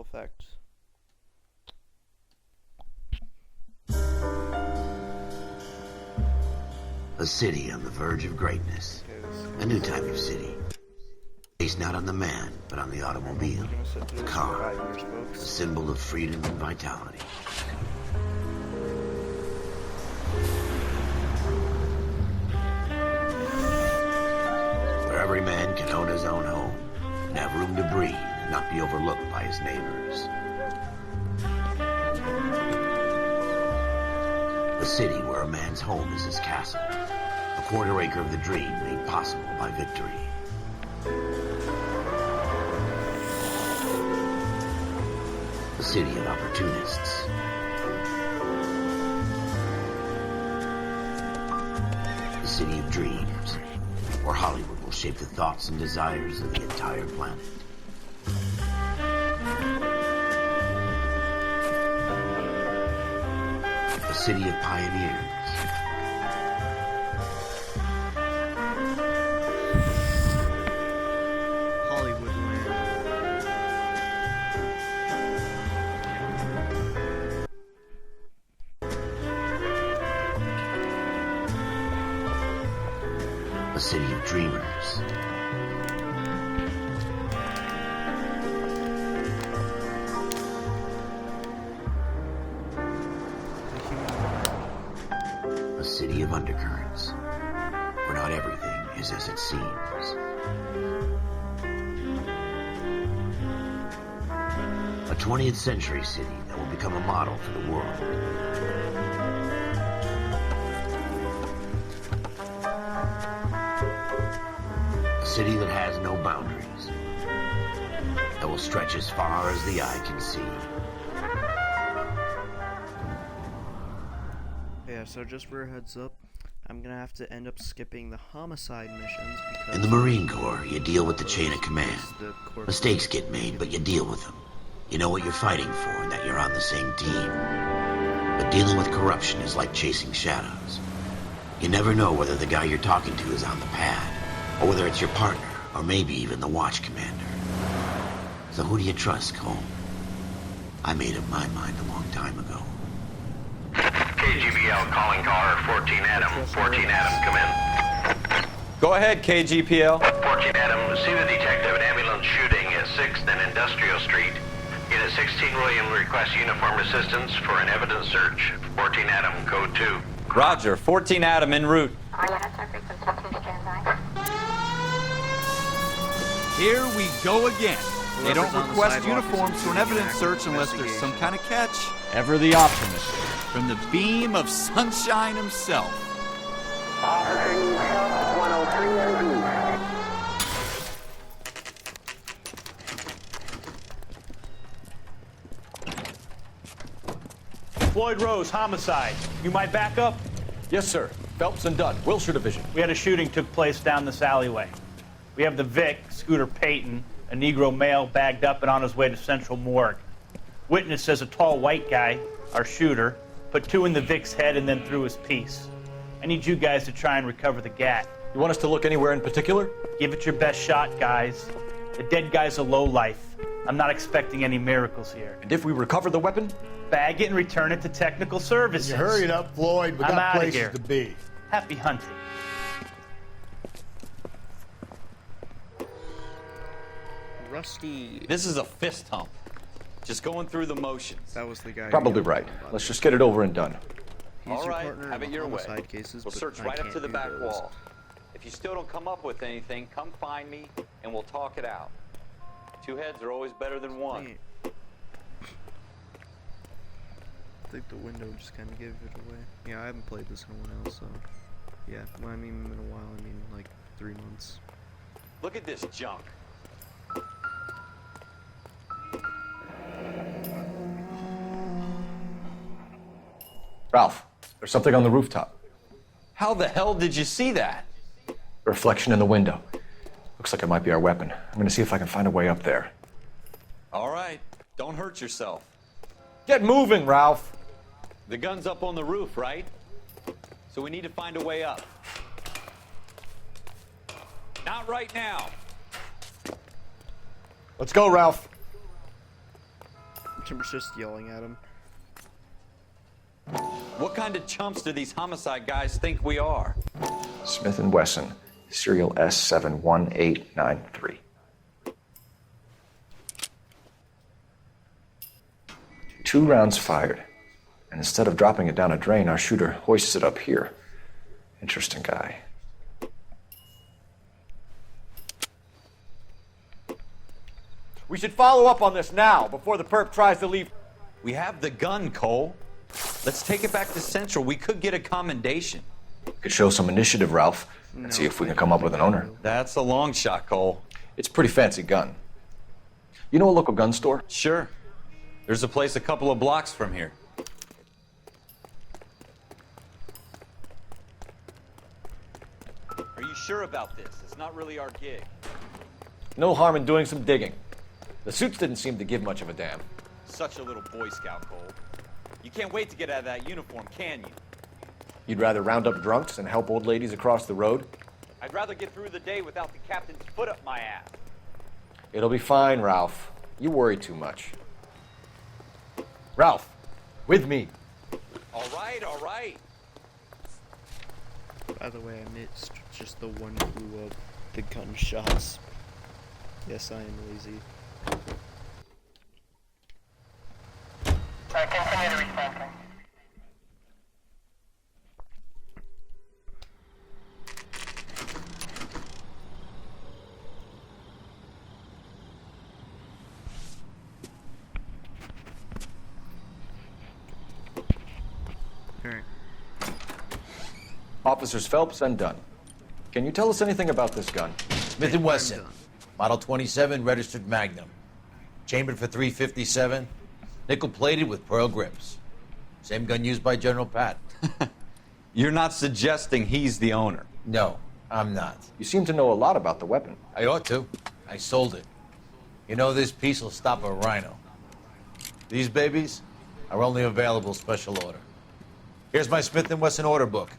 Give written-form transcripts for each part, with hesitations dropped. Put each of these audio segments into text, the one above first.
effect. A city on the verge of greatness. A new type of city. Based not on the man, but on the automobile. The car. A symbol of freedom and vitality. Where every man can own his own home and have room to breathe and not be overlooked by his neighbors. A city where a man's home is his castle. A quarter acre of the dream made possible by victory. A city of opportunists. A city of dreams, where Hollywood will shape the thoughts and desires of the entire planet. A city of pioneers. Hollywood land. A city of dreamers. A city of undercurrents, where not everything is as it seems. A 20th century city that will become a model for the world. A city that has no boundaries, that will stretch as far as the eye can see. Yeah, so just for a heads up, I'm gonna have to end up skipping the homicide missions because... In the Marine Corps, you deal with the chain of command. Mistakes get made, but you deal with them. You know what you're fighting for and that you're on the same team. But dealing with corruption is like chasing shadows. You never know whether the guy you're talking to is on the pad, or whether it's your partner, or maybe even the watch commander. So who do you trust, Cole? I made up my mind a long time ago. KGPL calling caller 14 Adam. 14 Adam, come in. Go ahead, KGPL. 14 Adam, see the detective, an ambulance shooting at 6th and Industrial Street. Unit 16 William requests uniform assistance for an evidence search. 14 Adam, code 2. Roger, 14 Adam en route. Here we go again. They don't Whoever's on the request sidewalk uniforms is for an doing evidence an search unless there's some investigation. kind of catch. Ever the optimist. From the beam of sunshine himself. Officer needs help, 103 MD. Floyd Rose, homicide. You might back up? Yes, sir. Phelps and Dunn, Wilshire Division. We had a shooting took place down this alleyway. We have the Vic, Scooter Payton, a Negro male bagged up and on his way to Central Morgue. Witness says a tall white guy, our shooter, put 2 in the Vic's head and then threw his piece. I need you guys to try and recover the gat. You want us to look anywhere in particular? Give it your best shot, guys. The dead guy's a lowlife. I'm not expecting any miracles here. And if we recover the weapon? Bag it and return it to technical services. You hurry it up, Floyd. We I'm got outta places here. to be. Happy hunting. Rusty. This is a fist hump. Just going through the motions. That was the guy. who Probably yelled right. at me, by Let's the just way. get it over and done. He's All your right, partner have in it your way. homicide cases, We'll but search I right up can't to the do back those. wall. If you still don't come up with anything, come find me and we'll talk it out. 2 heads are always better than 1. Wait. I think the window just kind of gave it away. Yeah, I haven't played this in a while, so... Yeah, well, I mean in a while, I mean like 3 months. Look at this junk. Ralph, there's something on the rooftop. How the hell did you see that? A reflection in the window. Looks like it might be our weapon. I'm gonna see if I can find a way up there. All right, don't hurt yourself. Get moving, Ralph! The gun's up on the roof, right? So we need to find a way up. Not right now. Let's go, Ralph. Timber's just yelling at him. What kind of chumps do these homicide guys think we are? Smith & Wesson, serial S71893. 2 rounds fired. And instead of dropping it down a drain, our shooter hoists it up here. Interesting guy. We should follow up on this now, before the perp tries to leave. We have the gun, Cole. Let's take it back to Central. We could get a commendation. Could show some initiative, Ralph, and see if we can come up with an owner. That's a long shot, Cole. It's a pretty fancy gun. You know a local gun store? Sure. There's a place a couple of blocks from here. Are you sure about this? It's not really our gig. No harm in doing some digging. The suits didn't seem to give much of a damn. Such a little Boy Scout, Cole. You can't wait to get out of that uniform, can you? You'd rather round up drunks than help old ladies across the road? I'd rather get through the day without the captain's foot up my ass. It'll be fine, Ralph. You worry too much. Ralph, with me. All right, all right. By the way, I missed just the one clue of the gunshots. Yes, I am lazy. Continue to respond. Alright. Officers Phelps and Dunn. Can you tell us anything about this gun? Smith & Wesson, Model 27, registered Magnum. Chambered for .357, nickel-plated with pearl grips. Same gun used by General Patton. You're not suggesting he's the owner? No, I'm not. You seem to know a lot about the weapon. I ought to. I sold it. You know, this piece will stop a rhino. These babies are only available special order. Here's my Smith & Wesson order book.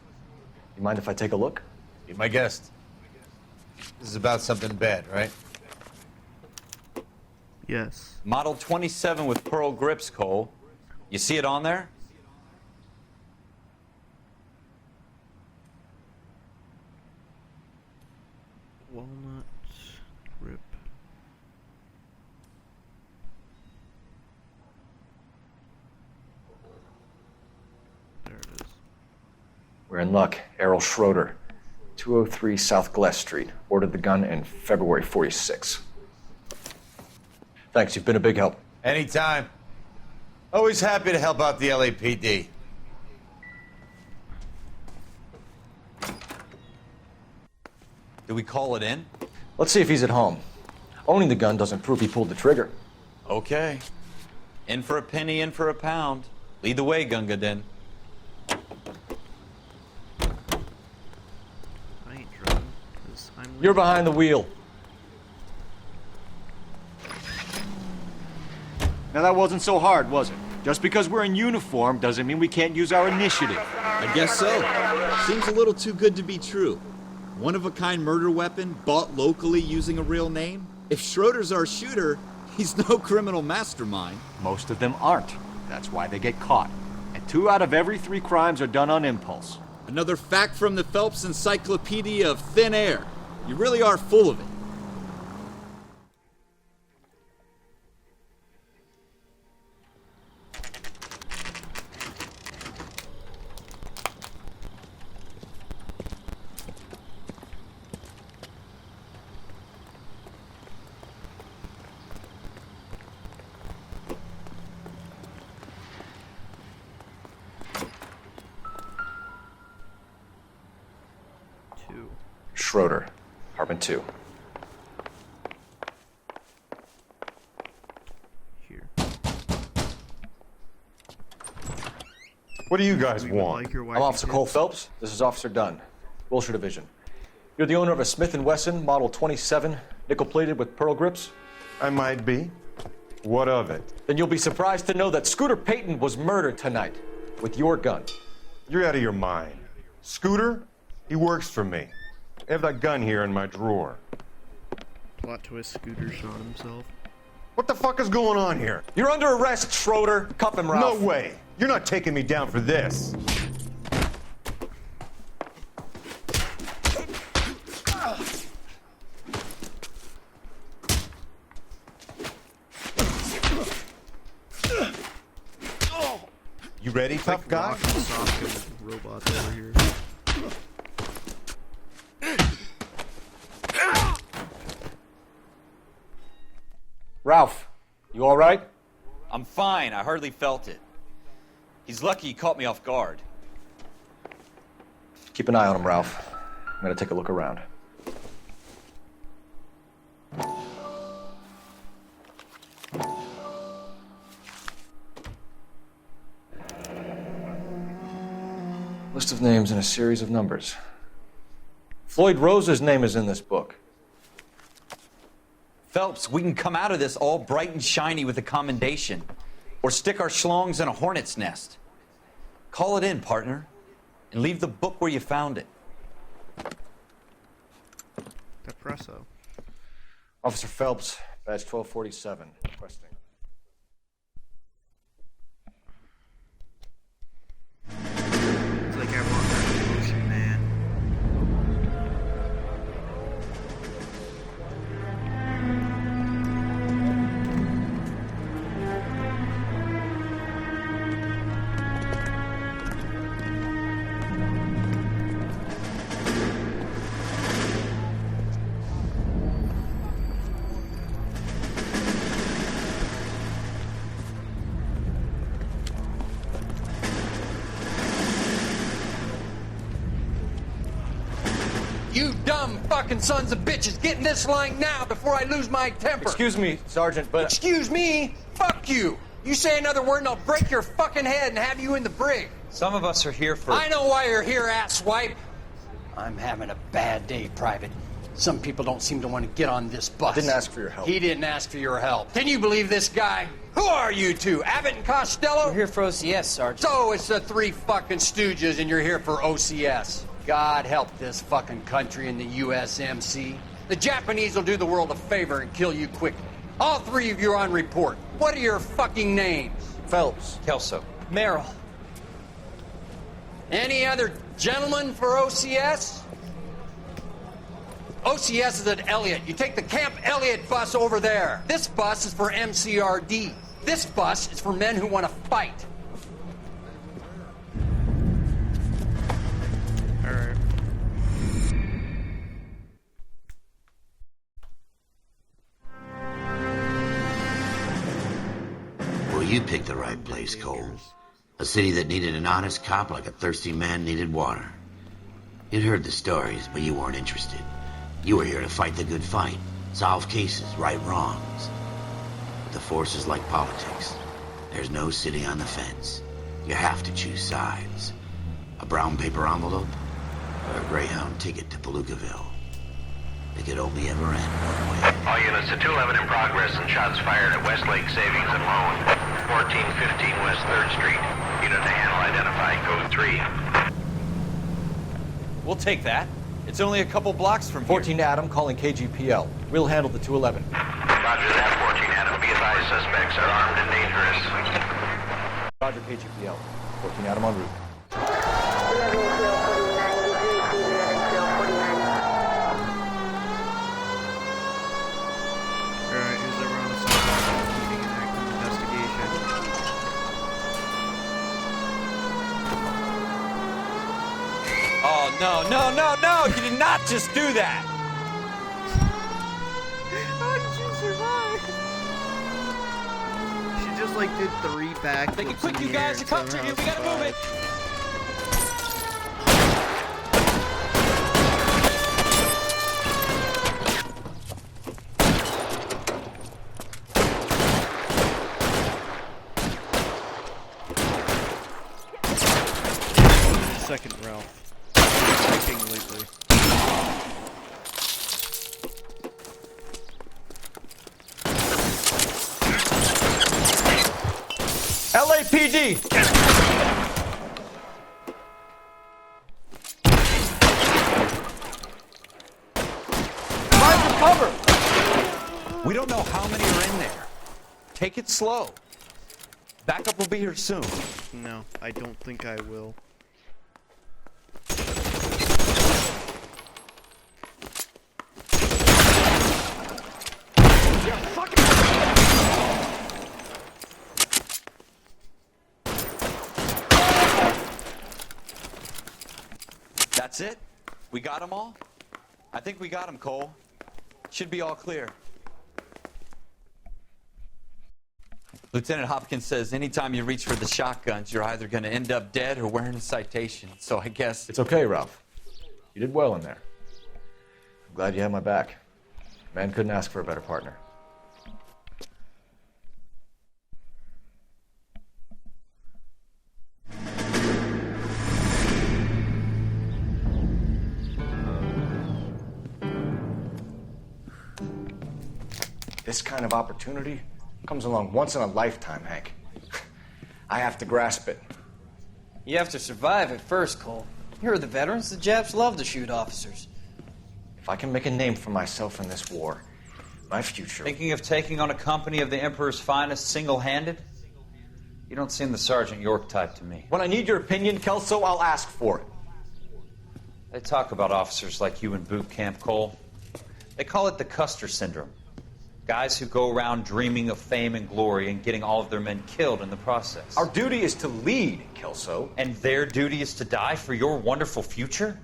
You mind if I take a look? Be my guest. This is about something bad, right? Yes. Model 27 with pearl grips, Cole. You see it on there? Walnut grip. There it is. We're in luck. Errol Schroeder, 203 South Glass Street. Ordered the gun in February '46. Thanks, you've been a big help. Anytime. Always happy to help out the LAPD. Do we call it in? Let's see if he's at home. Owning the gun doesn't prove he pulled the trigger. Okay. In for a penny, in for a pound. Lead the way, Gunga Din. I ain't driving, 'cause I'm You're lazy. behind the wheel. Now that wasn't so hard, was it? Just because we're in uniform doesn't mean we can't use our initiative. I guess so. Seems a little too good to be true. One-of-a-kind murder weapon bought locally using a real name? If Schroeder's our shooter, he's no criminal mastermind. Most of them aren't. That's why they get caught. And 2 out of every 3 crimes are done on impulse. Another fact from the Phelps Encyclopedia of Thin Air. You really are full of it. Schroeder, apartment 2. Here. What do you guys We would want? like your I'm wifey Officer tips. Cole Phelps. This is Officer Dunn, Wilshire Division. You're the owner of a Smith & Wesson Model 27, nickel-plated with pearl grips? I might be. What of it? Then you'll be surprised to know that Scooter Payton was murdered tonight with your gun. You're out of your mind. Scooter? He works for me. I have that gun here in my drawer. Plot twist, Scooter shot himself. What the fuck is going on here? You're under arrest, Schroeder. Cuff him, Ralph. No way. You're not taking me down for this. You ready, tough guy? Rock and sock and robots over here. Ralph, you all right? I'm fine. I hardly felt it. He's lucky he caught me off guard. Keep an eye on him, Ralph. I'm gonna take a look around. List of names and a series of numbers. Floyd Rose's name is in this book. Phelps, we can come out of this all bright and shiny with a commendation. Or stick our schlongs in a hornet's nest. Call it in, partner. And leave the book where you found it. Depresso. Officer Phelps, badge 1247, requesting. It's like I want that emotion, man. You dumb fucking sons of bitches, get in this line now before I lose my temper. Excuse me, Sergeant, but... Excuse me? Fuck you. You say another word and I'll break your fucking head and have you in the brig. Some of us are here for... I know why you're here, asswipe. I'm having a bad day, Private. Some people don't seem to want to get on this bus. Didn't ask for your help. He didn't ask for your help. Can you believe this guy? Who are you two? Abbott and Costello? We're here for OCS, Sergeant. So it's the three fucking stooges and you're here for OCS. God help this fucking country and the USMC. The Japanese will do the world a favor and kill you quickly. All three of you are on report. What are your fucking names? Phelps. Kelso. Merrill. Any other gentlemen for OCS? OCS is at Elliott. You take the Camp Elliott bus over there. This bus is for MCRD. This bus is for men who want to fight. Alright. Well, you picked the right place, Cole. A city that needed an honest cop like a thirsty man needed water. You'd heard the stories, but you weren't interested. You were here to fight the good fight, solve cases, right wrongs. But the force is like politics. There's no sitting on the fence. You have to choose sides. A brown paper envelope or a Greyhound ticket to Palookaville. It could only ever end one way. All units to 211 in progress and shots fired at Westlake Savings and Loan, 1415 West 3rd Street. Unit to handle identified, code 3. We'll take that. It's only a couple blocks from 14 Adam calling KGPL. We'll handle the 211. Roger that, 14 Adam. Be advised, suspects are armed and dangerous. Roger, KGPL. 14 Adam en route. Alright, here's everyone on the sidewalk leading an active investigation. Oh, no. You did not just do that. How did you survive? She just like did 3 backflips. Make it quick, you guys. The cops are here. We gotta move it. Second Ralph. Thinking lately. LAPD! Find the cover! We don't know how many are in there. Take it slow. Backup will be here soon. No, I don't think I will. That's it? We got them all? I think we got them, Cole. Should be all clear. Lieutenant Hopkins says anytime you reach for the shotguns, you're either going to end up dead or wearing a citation. So I guess... It's okay, Ralph. You did well in there. I'm glad you had my back. Man couldn't ask for a better partner. This kind of opportunity comes along once in a lifetime, Hank. I have to grasp it. You have to survive it first, Cole. You're the veterans. The Japs love to shoot officers. If I can make a name for myself in this war, my future... Thinking of taking on a company of the Emperor's finest single-handed? You don't seem the Sergeant York type to me. When I need your opinion, Kelso, I'll ask for it. They talk about officers like you in boot camp, Cole. They call it the Custer Syndrome. Guys who go around dreaming of fame and glory and getting all of their men killed in the process. Our duty is to lead, Kelso. And their duty is to die for your wonderful future?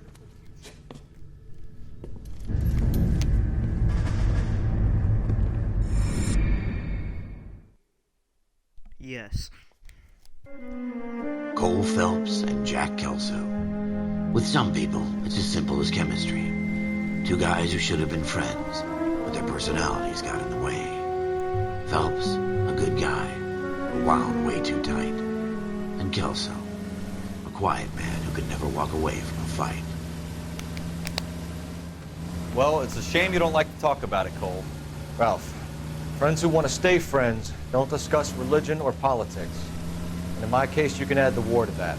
Yes. Cole Phelps and Jack Kelso. With some people, it's as simple as chemistry. Two guys who should have been friends, but their personalities got in the way. Phelps, a good guy, wound way too tight. And Kelso, a quiet man who could never walk away from a fight. Well, it's a shame you don't like to talk about it, Cole. Ralph, friends who want to stay friends don't discuss religion or politics. And in my case, you can add the war to that.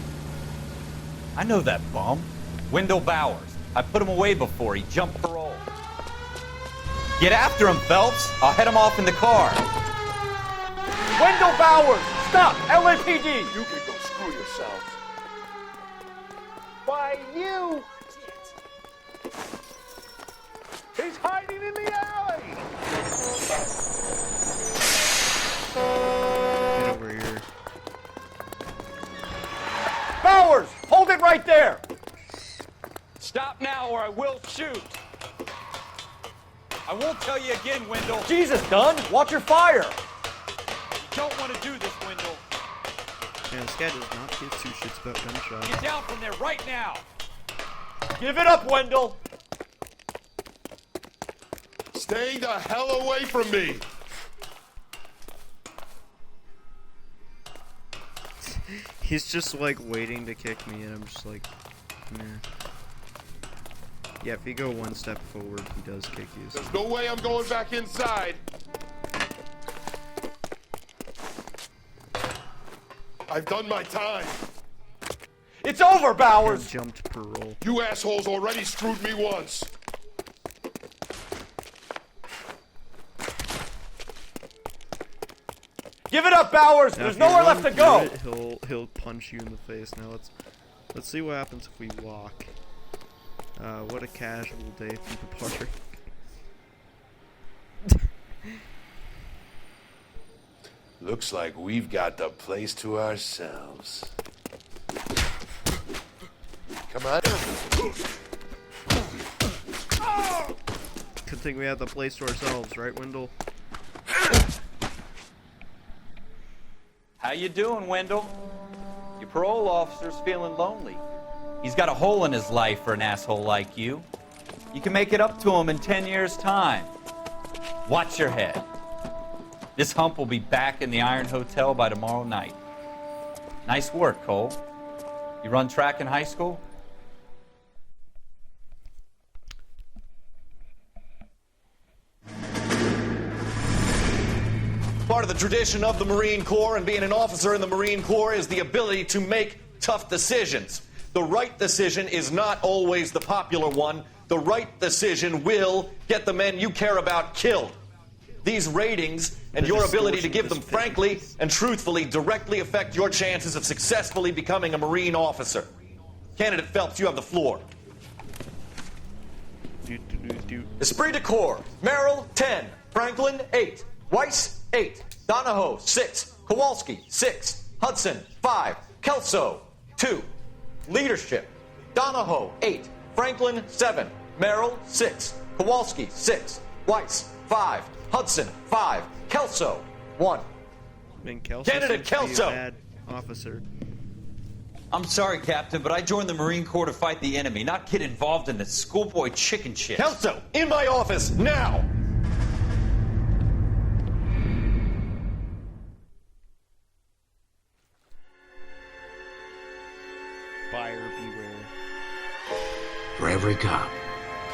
I know that bum. Wendell Bowers. I put him away before. He jumped parole. Get after him, Phelps. I'll head him off in the car. Wendell Bowers! Stop! LAPD! You can go screw yourselves. Why, you... He's hiding in the alley! Get over here. Bowers! Hold it right there! Stop now or I will shoot. I won't tell you again, Wendell. Jesus, Dunn! Watch your fire! You don't want to do this, Wendell. Man, this guy does not give two shits about gunshots. Get down from there right now. Give it up, Wendell! Stay the hell away from me! He's just like waiting to kick me, and I'm just like, nah. Yeah, if you go one step forward, he does kick you. So. There's no way I'm going back inside. I've done my time. It's over, Bowers! Jumped parole. You assholes already screwed me once. Give it up, Bowers! Now, There's if you nowhere run left to go! through it, he'll punch you in the face. Now let's see what happens if we walk. What a casual day from the park. Looks like we've got the place to ourselves. Come on. Good thing we have the place to ourselves, right, Wendell? How you doing, Wendell? Your parole officer's feeling lonely. He's got a hole in his life for an asshole like you. You can make it up to him in 10 years' time. Watch your head. This hump will be back in the Iron Hotel by tomorrow night. Nice work, Cole. You run track in high school? Part of the tradition of the Marine Corps and being an officer in the Marine Corps is the ability to make tough decisions. The right decision is not always the popular one. The right decision will get the men you care about killed. These ratings and your ability to give them frankly and truthfully directly affect your chances of successfully becoming a Marine officer. Candidate Phelps, you have the floor. Esprit de Corps, Merrill, 10. Franklin, 8. Weiss, 8. Donahoe, 6. Kowalski, 6. Hudson, 5. Kelso, 2. Leadership, Donahoe, 8. Franklin, 7. Merrill, 6. Kowalski, 6. Weiss, 5. Hudson, 5. Kelso, 1. Candidate Kelso! Bad officer. I'm sorry, Captain, but I joined the Marine Corps to fight the enemy, not get involved in this schoolboy chicken shit. Kelso, in my office, now! Buyer beware. For every cop,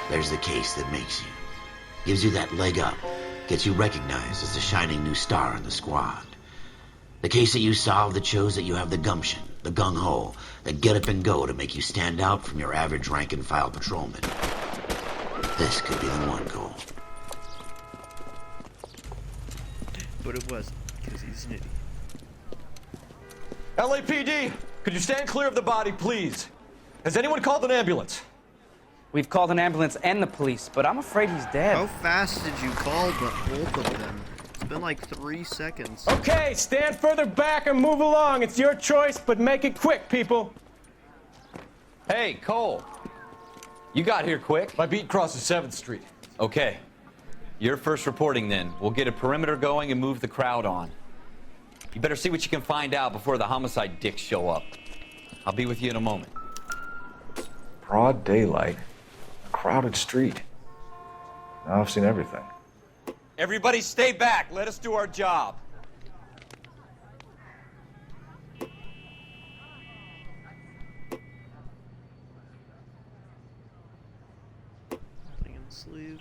there's the case that makes you. Gives you that leg up. Gets you recognized as the shining new star in the squad. The case that you solve that shows that you have the gumption, the gung-ho, the get up and go to make you stand out from your average rank-and-file patrolman. This could be the one, Cole. But it wasn't, because he's an idiot. LAPD, could you stand clear of the body, please? Has anyone called an ambulance? We've called an ambulance and the police, but I'm afraid he's dead. How fast did you call both of them? It's been like 3 seconds. Okay, stand further back and move along. It's your choice, but make it quick, people. Hey, Cole. You got here quick. My beat crosses 7th Street. Okay. You're first reporting then. We'll get a perimeter going and move the crowd on. You better see what you can find out before the homicide dicks show up. I'll be with you in a moment. Broad daylight. A crowded street. Now I've seen everything. Everybody stay back. Let us do our job. Thing in the sleeve.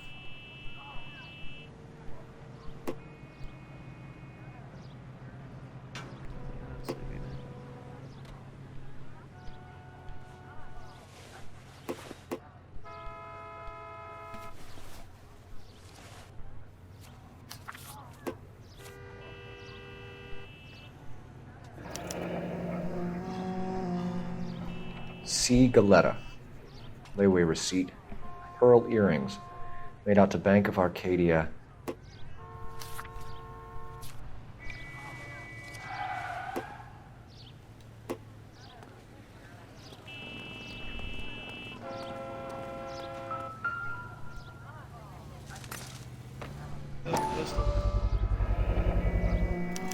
C. Galetta. Layaway receipt. Pearl earrings. Made out to Bank of Arcadia.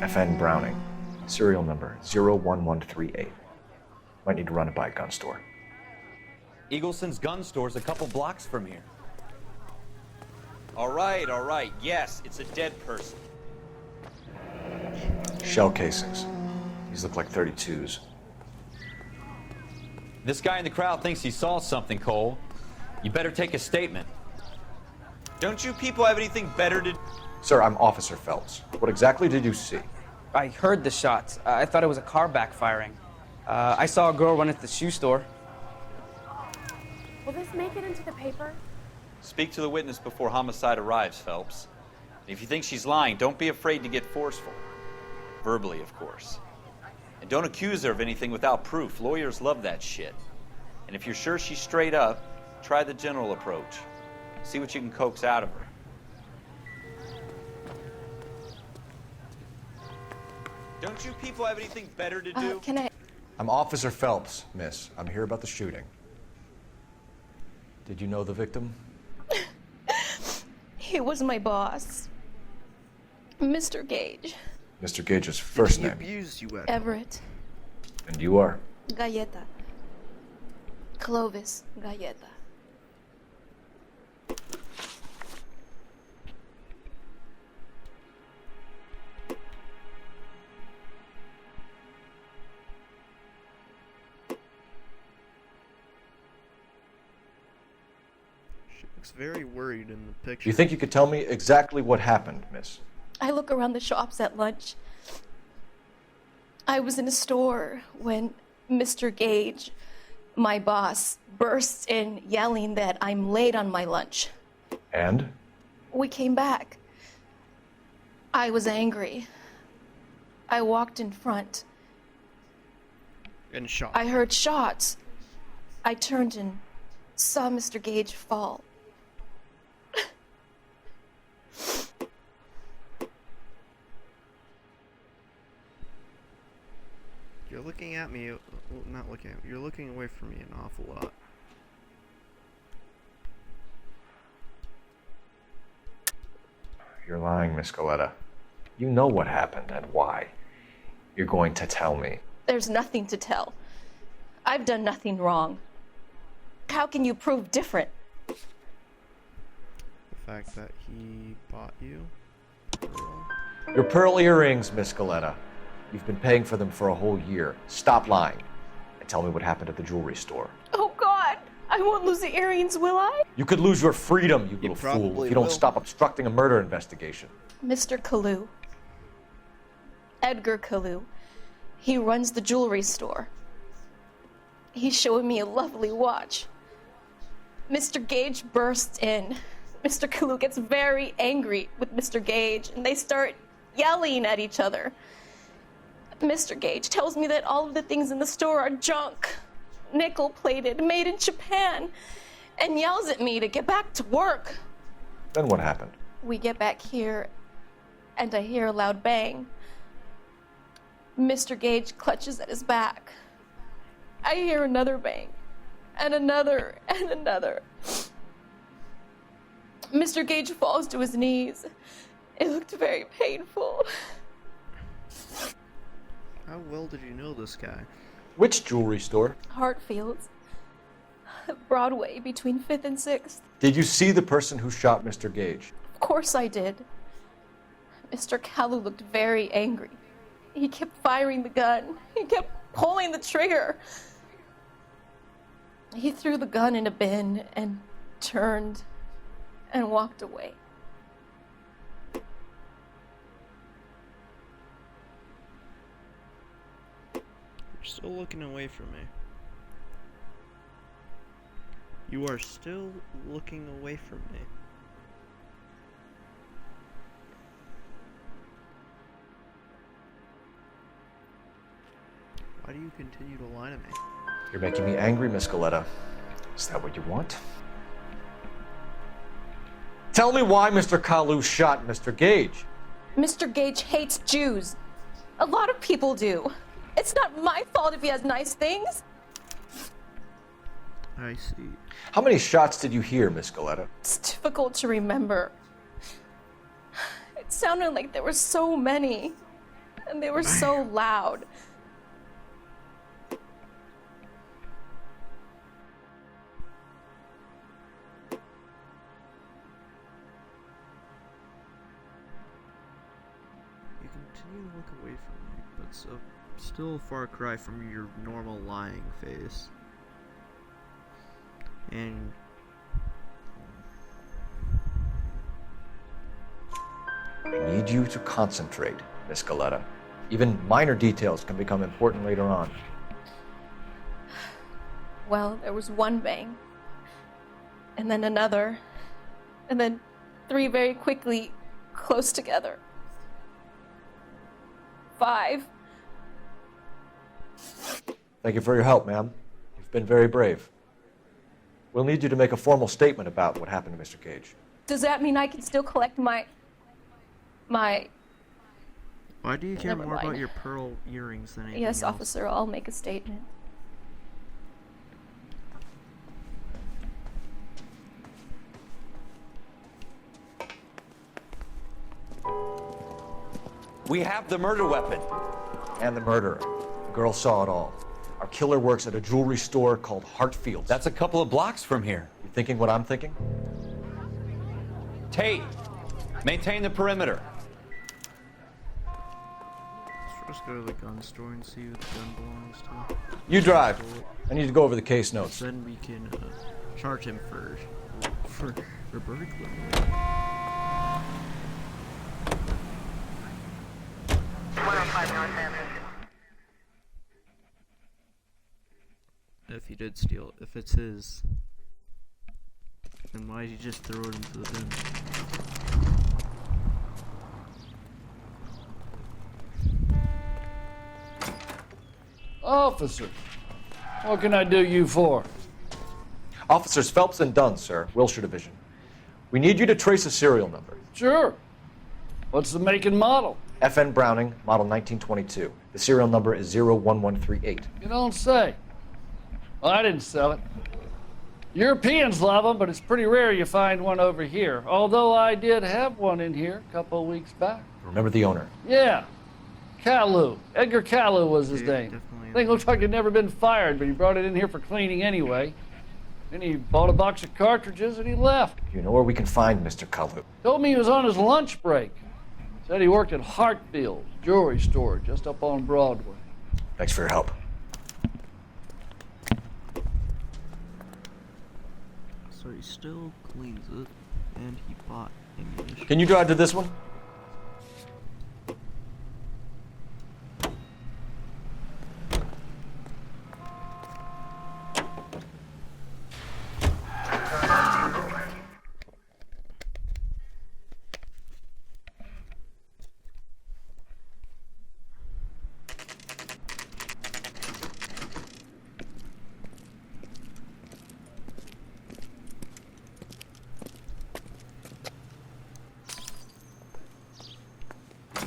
FN Browning. Serial number 01138. Might need to run it by a gun store. Eagleson's gun store's a couple blocks from here. All right. Yes, it's a dead person. Shell casings. These look like 32s. This guy in the crowd thinks he saw something, Cole. You better take a statement. Don't you people have anything better to... Sir, I'm Officer Phelps. What exactly did you see? I heard the shots. I thought it was a car backfiring. I saw a girl run into the shoe store. Will this make it into the paper? Speak to the witness before homicide arrives, Phelps. If you think she's lying, don't be afraid to get forceful. Verbally, of course. And don't accuse her of anything without proof. Lawyers love that shit. And if you're sure she's straight up, try the general approach. See what you can coax out of her. Don't you people have anything better to do? Can I... I'm Officer Phelps, miss. I'm here about the shooting. Did you know the victim? He was my boss. Mr. Gage. Mr. Gage's first name. Abused you at? Everett. And you are? Galleta. Clovis Galleta. She looks very worried in the picture. You think you could tell me exactly what happened, miss? I look around the shops at lunch. I was in a store when Mr. Gage, my boss, bursts in yelling that I'm late on my lunch. And? We came back. I was angry. I walked in front. And shot. I heard shots. I turned and saw Mr. Gage fall. You're looking at me, well, not looking at me, you're looking away from me an awful lot. You're lying, Miss Coletta. You know what happened and why. You're going to tell me. There's nothing to tell. I've done nothing wrong. How can you prove different? The fact that he bought you? Pearl? Your pearl earrings, Miss Coletta. You've been paying for them for a whole year. Stop lying and tell me what happened at the jewelry store. Oh, God! I won't lose the earrings, will I? You could lose your freedom, you little fool, if you don't stop obstructing a murder investigation. Mr. Kalu. Edgar Kalu. He runs the jewelry store. He's showing me a lovely watch. Mr. Gage bursts in. Mr. Kalu gets very angry with Mr. Gage, and they start yelling at each other. Mr. Gage tells me that all of the things in the store are junk, nickel-plated, made in Japan, and yells at me to get back to work. Then what happened? We get back here, and I hear a loud bang. Mr. Gage clutches at his back. I hear another bang, and another, and another. Mr. Gage falls to his knees. It looked very painful. How well did you know this guy? Which jewelry store? Hartfield's. Broadway, between 5th and 6th. Did you see the person who shot Mr. Gage? Of course I did. Mr. Kalu looked very angry. He kept firing the gun. He kept pulling the trigger. He threw the gun in a bin and turned and walked away. You're still looking away from me. You are still looking away from me. Why do you continue to lie to me? You're making me angry, Miss Coletta. Is that what you want? Tell me why Mr. Kalu shot Mr. Gage. Mr. Gage hates Jews. A lot of people do. It's not my fault if he has nice things. I see. How many shots did you hear, Miss Coletta? It's difficult to remember. It sounded like there were so many, and they were so loud. You continue to look away from me, but it's still a far cry from your normal lying face. And I need you to concentrate, Miss Coletta. Even minor details can become important later on. Well, there was one bang, and then another, and then 3 very quickly, close together. 5. Thank you for your help, ma'am. You've been very brave. We'll need you to make a formal statement about what happened to Mr. Gage. Does that mean I can still collect my... Why do you care Never more mind. about your pearl earrings than anything Yes, else? officer, I'll make a statement. We have the murder weapon. And the murderer. The girl saw it all. Our killer works at a jewelry store called Hartfield's. That's a couple of blocks from here. You thinking what I'm thinking? Tate, maintain the perimeter. Let's first go to the gun store and see who the gun belongs to. You drive. I need to go over the case notes. Then we can charge him for burglary. If he did steal it, if it's his, then why did you just throw it into the bin? Officer, what can I do you for? Officers Phelps and Dunn, sir, Wilshire Division. We need you to trace a serial number. Sure. What's the make and model? FN Browning, model 1922. The serial number is 01138. You don't say. Well, I didn't sell it. Europeans love them, but it's pretty rare you find one over here. Although I did have one in here a couple of weeks back. Remember the owner? Yeah. Kalu. Edgar Kalu was his name. Thing looked like he'd never been fired, but he brought it in here for cleaning anyway. Then he bought a box of cartridges and he left. You know where we can find Mr. Kalu? Told me he was on his lunch break. Said he worked at Hartfield's jewelry store just up on Broadway. Thanks for your help. So he still cleans it, and he bought ammunition. Can you drive to this one?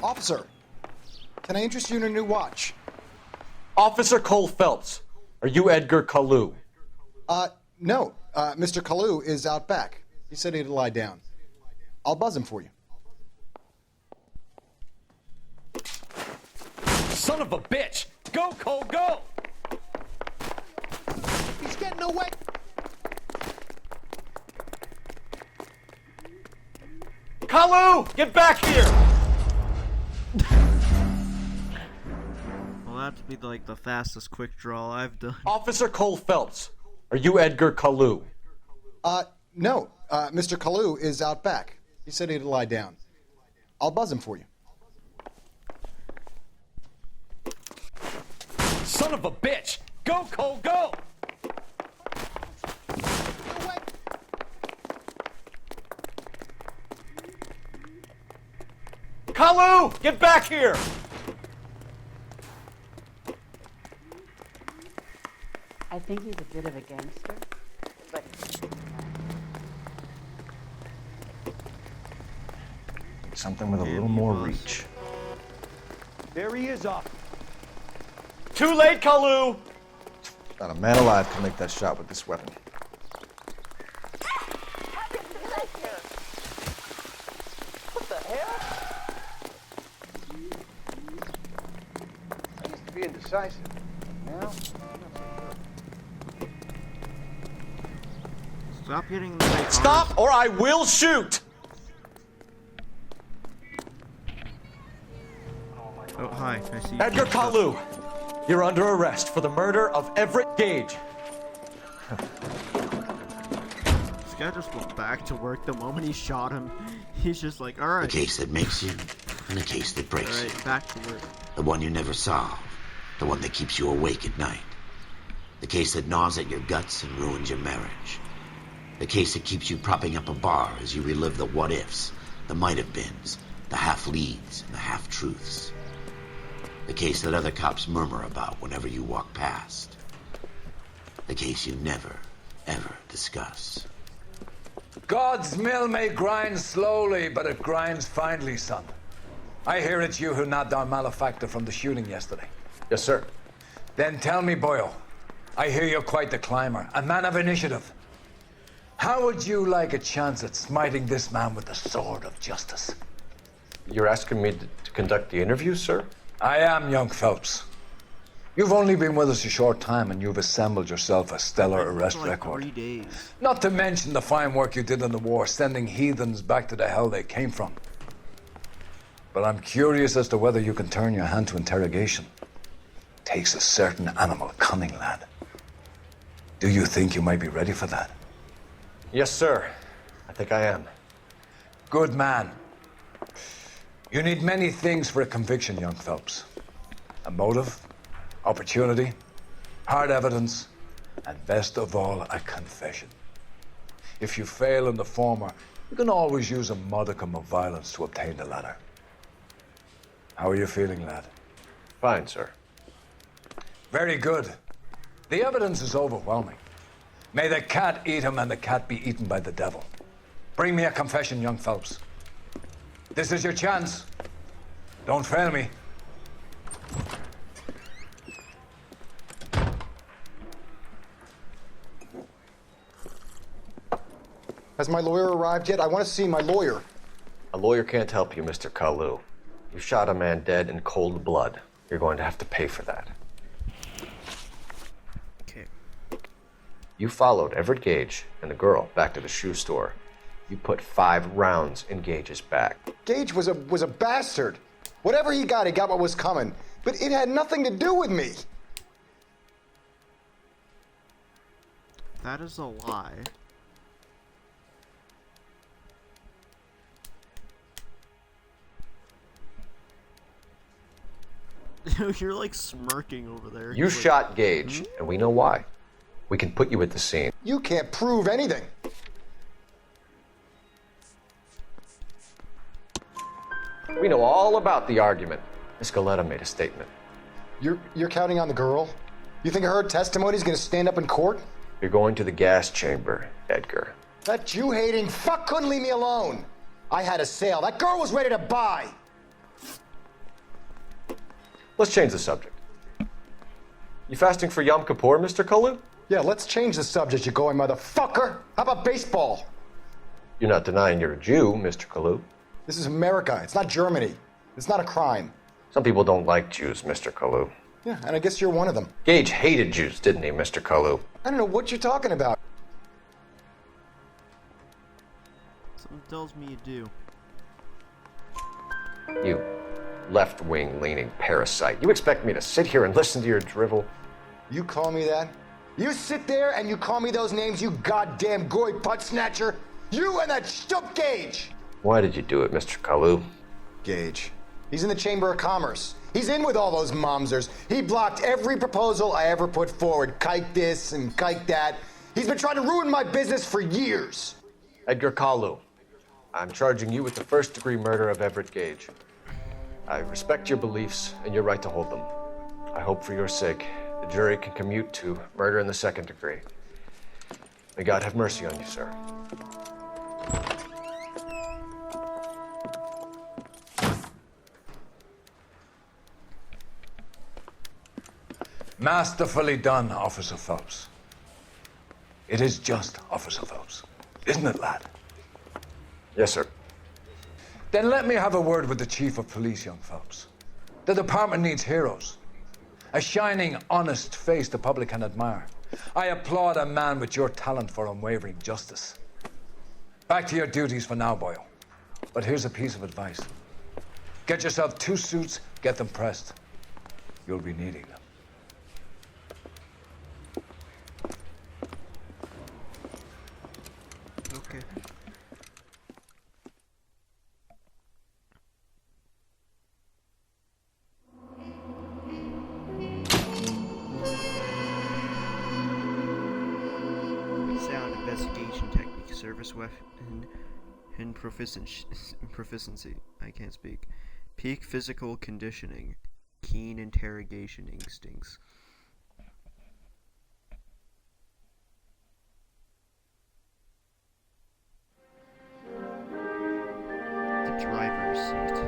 Officer, can I interest you in a new watch? Officer Cole Phelps, are you Edgar Kalu? No. Mr. Kalu is out back. He said he'd lie down. I'll buzz him for you. Son of a bitch! Go, Cole, go! He's getting away. Kalu! Get back here! Well, that'd be like the fastest quick draw I've done. Officer Cole Phelps, are you Edgar Kalu? No. Mr. Kalu is out back. He said he'd lie down. I'll buzz him for you. Son of a bitch! Go, Cole, go! Kalu! Get back here! I think he's a bit of a gangster, but... Something with a little more reach. There he is off. Too late, Kalu! Not a man alive can make that shot with this weapon. What the hell? I used to be indecisive. Now, Stop hitting the right Stop, or I will shoot! Oh, hi. I see you. Edgar Kalu, you're under arrest for the murder of Everett Gage. This guy just went back to work the moment he shot him. He's just like, alright. The case that makes you, and the case that breaks you. Alright, back to work. The one you never solve. The one that keeps you awake at night. The case that gnaws at your guts and ruins your marriage. The case that keeps you propping up a bar as you relive the what-ifs, the might-have-beens, the half-leads, and the half-truths. The case that other cops murmur about whenever you walk past. The case you never, ever discuss. God's mill may grind slowly, but it grinds finely, son. I hear it's you who nabbed our malefactor from the shooting yesterday. Yes, sir. Then tell me, Boyle, I hear you're quite the climber, a man of initiative. How would you like a chance at smiting this man with the sword of justice? You're asking me to conduct the interview, sir? I am, young Phelps. You've only been with us a short time and you've assembled yourself a stellar arrest record. 3 days. Not to mention the fine work you did in the war, sending heathens back to the hell they came from. But I'm curious as to whether you can turn your hand to interrogation. Takes a certain animal cunning, lad. Do you think you might be ready for that? Yes, sir. I think I am. Good man. You need many things for a conviction, young Phelps. A motive, opportunity, hard evidence, and best of all, a confession. If you fail in the former, you can always use a modicum of violence to obtain the latter. How are you feeling, lad? Fine, sir. Very good. The evidence is overwhelming. May the cat eat him and the cat be eaten by the devil. Bring me a confession, young Phelps. This is your chance. Don't fail me. Has my lawyer arrived yet? I want to see my lawyer. A lawyer can't help you, Mr. Kalu. You shot a man dead in cold blood. You're going to have to pay for that. Okay. You followed Everett Gage and the girl back to the shoe store. You put 5 rounds in Gage's back. Gage was a bastard. Whatever he got what was coming. But it had nothing to do with me. That is a lie. You're like smirking over there. You shot Gage, and we know why. We can put you at the scene. You can't prove anything. We know all about the argument. Miss Galetta made a statement. You're counting on the girl? You think her testimony's gonna stand up in court? You're going to the gas chamber, Edgar. That Jew-hating fuck couldn't leave me alone. I had a sale. That girl was ready to buy. Let's change the subject. You fasting for Yom Kippur, Mr. Kalu? Yeah, let's change the subject, you going motherfucker. How about baseball? You're not denying you're a Jew, Mr. Kalu. This is America. It's not Germany. It's not a crime. Some people don't like Jews, Mr. Kalu. Yeah, and I guess you're one of them. Gage hated Jews, didn't he, Mr. Kalu? I don't know what you're talking about. Something tells me you do. You left-wing leaning parasite. You expect me to sit here and listen to your drivel? You call me that? You sit there and you call me those names, you goddamn goy putt snatcher? You and that stup Gage! Why did you do it, Mr. Kalu? Gage. He's in the Chamber of Commerce. He's in with all those momsers. He blocked every proposal I ever put forward. Kike this and kike that. He's been trying to ruin my business for years. Edgar Kalu, I'm charging you with the first-degree murder of Everett Gage. I respect your beliefs and your right to hold them. I hope for your sake the jury can commute to murder in the second degree. May God have mercy on you, sir. Masterfully done, Officer Phelps. It is just Officer Phelps, isn't it, lad? Yes, sir. Then let me have a word with the Chief of Police, young Phelps. The department needs heroes. A shining, honest face the public can admire. I applaud a man with your talent for unwavering justice. Back to your duties for now, Boyle. But here's a piece of advice. Get yourself 2 suits, get them pressed. You'll be needing them. Okay. Sound investigation technique, service weapon, and proficiency. I can't speak. Peak physical conditioning, keen interrogation instincts. The driver's seat.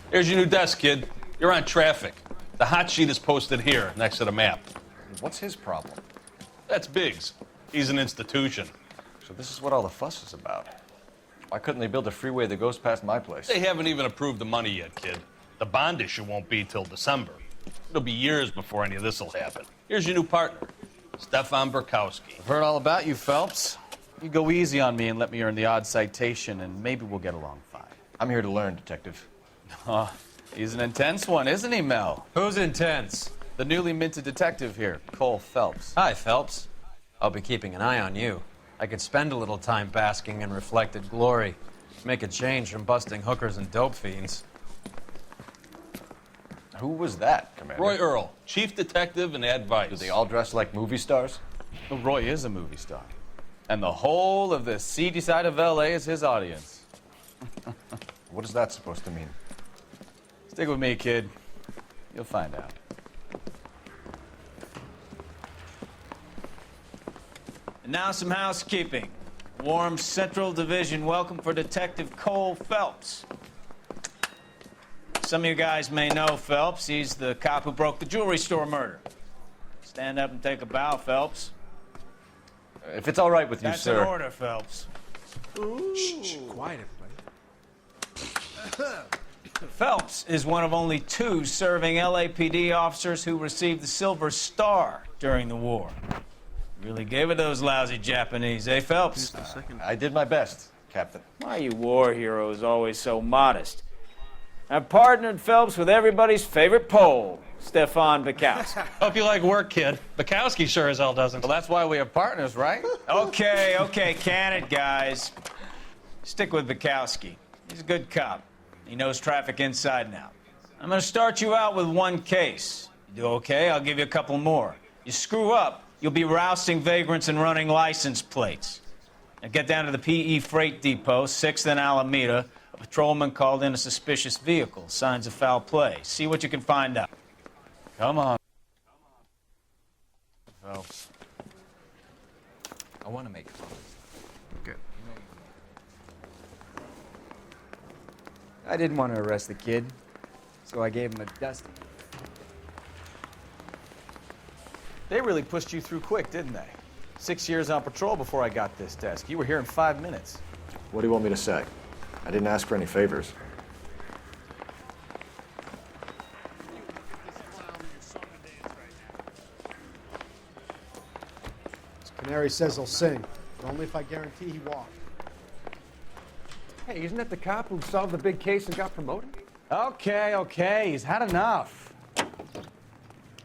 Here's your new desk, kid. You're on traffic. The hot sheet is posted here, next to the map. What's his problem? That's Biggs. He's an institution. So this is what all the fuss is about. Why couldn't they build a freeway that goes past my place? They haven't even approved the money yet, kid. The bond issue won't be till December. It'll be years before any of this will happen. Here's your new partner, Stefan Burkowski. I've heard all about you, Phelps. You go easy on me and let me earn the odd citation, and maybe we'll get along fine. I'm here to learn, Detective. Oh, he's an intense one, isn't he, Mel? Who's intense? The newly minted detective here, Cole Phelps. Hi, Phelps. I'll be keeping an eye on you. I could spend a little time basking in reflected glory. Make a change from busting hookers and dope fiends. Who was that, Commander? Roy Earl, chief detective and advice. Do they all dress like movie stars? Well, Roy is a movie star. And the whole of the seedy side of L.A. is his audience. What is that supposed to mean? Stick with me, kid. You'll find out. And now some housekeeping. Warm Central Division welcome for Detective Cole Phelps. Some of you guys may know Phelps. He's the cop who broke the jewelry store murder. Stand up and take a bow, Phelps. If it's all right with you, That's sir. That's an order, Phelps. Shh, quiet, everybody. Phelps is one of only 2 serving LAPD officers who received the Silver Star during the war. Really gave it those lousy Japanese, eh, Phelps? I did my best, Captain. Why are you war heroes always so modest? I've partnered Phelps with everybody's favorite Pole, Stefan Bukowski. Hope you like work, kid. Bukowski sure as hell doesn't. Well, that's why we have partners, right? Okay, can it, guys. Stick with Bukowski. He's a good cop. He knows traffic inside and out. I'm gonna start you out with 1 case. You do okay, I'll give you a couple more. You screw up, you'll be rousting vagrants and running license plates. Now get down to the PE Freight Depot, 6th and Alameda. A patrolman called in a suspicious vehicle. Signs of foul play. See what you can find out. Come on. Phelps. I want to make comments. Okay. I didn't want to arrest the kid, so I gave him a dusting. They really pushed you through quick, didn't they? 6 years on patrol before I got this desk. You were here in 5 minutes. What do you want me to say? I didn't ask for any favors. Canary says he'll sing, but only if I guarantee he walked. Hey, isn't that the cop who solved the big case and got promoted? Okay, he's had enough.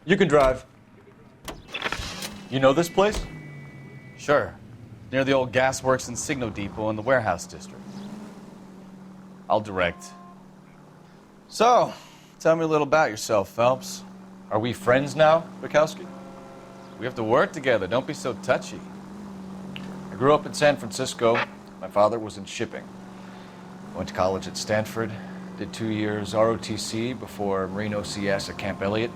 You can drive. You know this place? Sure. Near the old gasworks and Signo Depot in the warehouse district. I'll direct. So, tell me a little about yourself, Phelps. Are we friends now, Bukowski? We have to work together. Don't be so touchy. I grew up in San Francisco. My father was in shipping. Went to college at Stanford. Did 2 years ROTC before Marine OCS at Camp Elliott.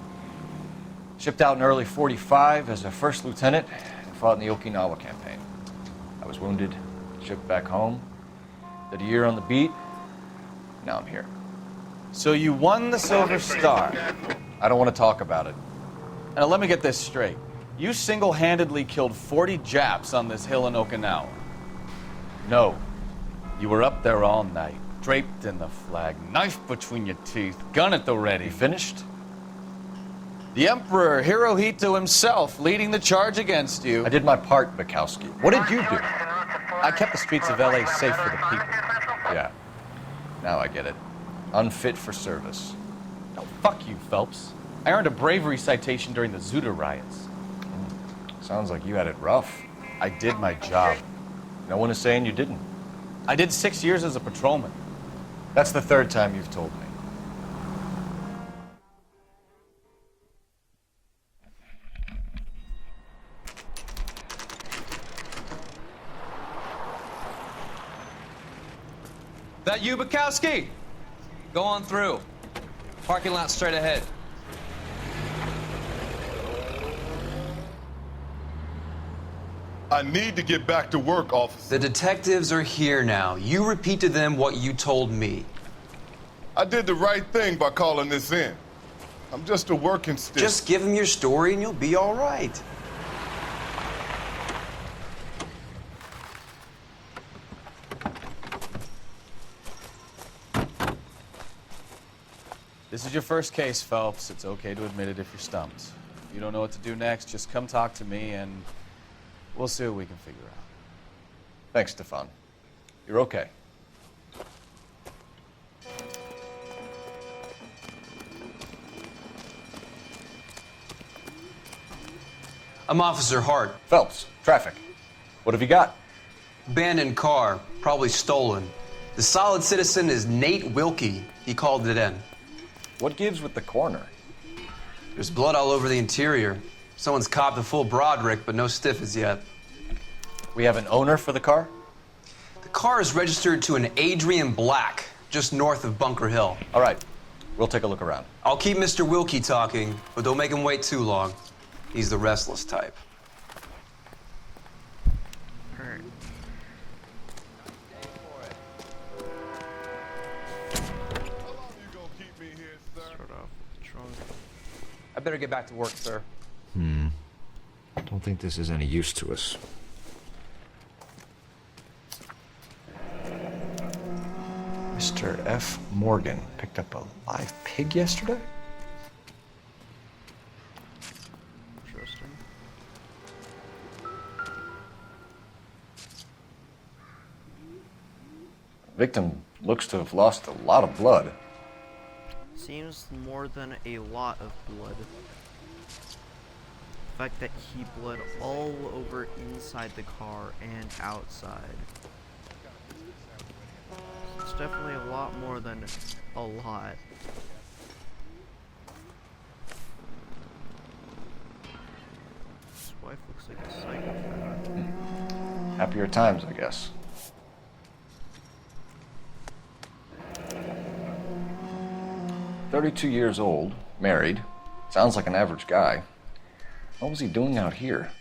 Shipped out in early '45 as a first lieutenant and fought in the Okinawa campaign. I was wounded, shipped back home. Did a year on the beat. Now I'm here. So you won the Silver Star. I don't want to talk about it. Now let me get this straight. You single-handedly killed 40 Japs on this hill in Okinawa. No. You were up there all night, draped in the flag, knife between your teeth, gun at the ready. You finished? The Emperor Hirohito himself leading the charge against you. I did my part, Bukowski. What did you do? I kept the streets of LA safe for the people. Yeah. Now I get it. Unfit for service. No, fuck you, Phelps. I earned a bravery citation during the Zuda riots. Sounds like you had it rough. I did my job. No one is saying you didn't. I did 6 years as a patrolman. That's the 3rd time you've told me. That you, Bukowski? Go on through. Parking lot straight ahead. I need to get back to work, officer. The detectives are here now. You repeat to them what you told me. I did the right thing by calling this in. I'm just a working stick. Just give them your story and you'll be all right. This is your first case, Phelps. It's okay to admit it if you're stumped. If you don't know what to do next, just come talk to me and we'll see what we can figure out. Thanks, Stefan. You're okay. I'm Officer Hart. Phelps, traffic. What have you got? Abandoned car, probably stolen. The solid citizen is Nate Wilkie. He called it in. What gives with the coroner? There's blood all over the interior. Someone's copped a full Broderick, but no stiff as yet. We have an owner for the car? The car is registered to an Adrian Black, just north of Bunker Hill. All right, we'll take a look around. I'll keep Mr. Wilkie talking, but don't make him wait too long. He's the restless type. Alright. Start off with the trunk. I better get back to work, sir. Don't think this is any use to us. Mr. F. Morgan picked up a live pig yesterday? Interesting. Victim looks to have lost a lot of blood. Seems more than a lot of blood. The fact that he bled all over inside the car and outside. It's definitely a lot more than a lot. His wife looks like a psychopath. Happier times, I guess. "32 years old, married. Sounds like an average guy. What was he doing out here?"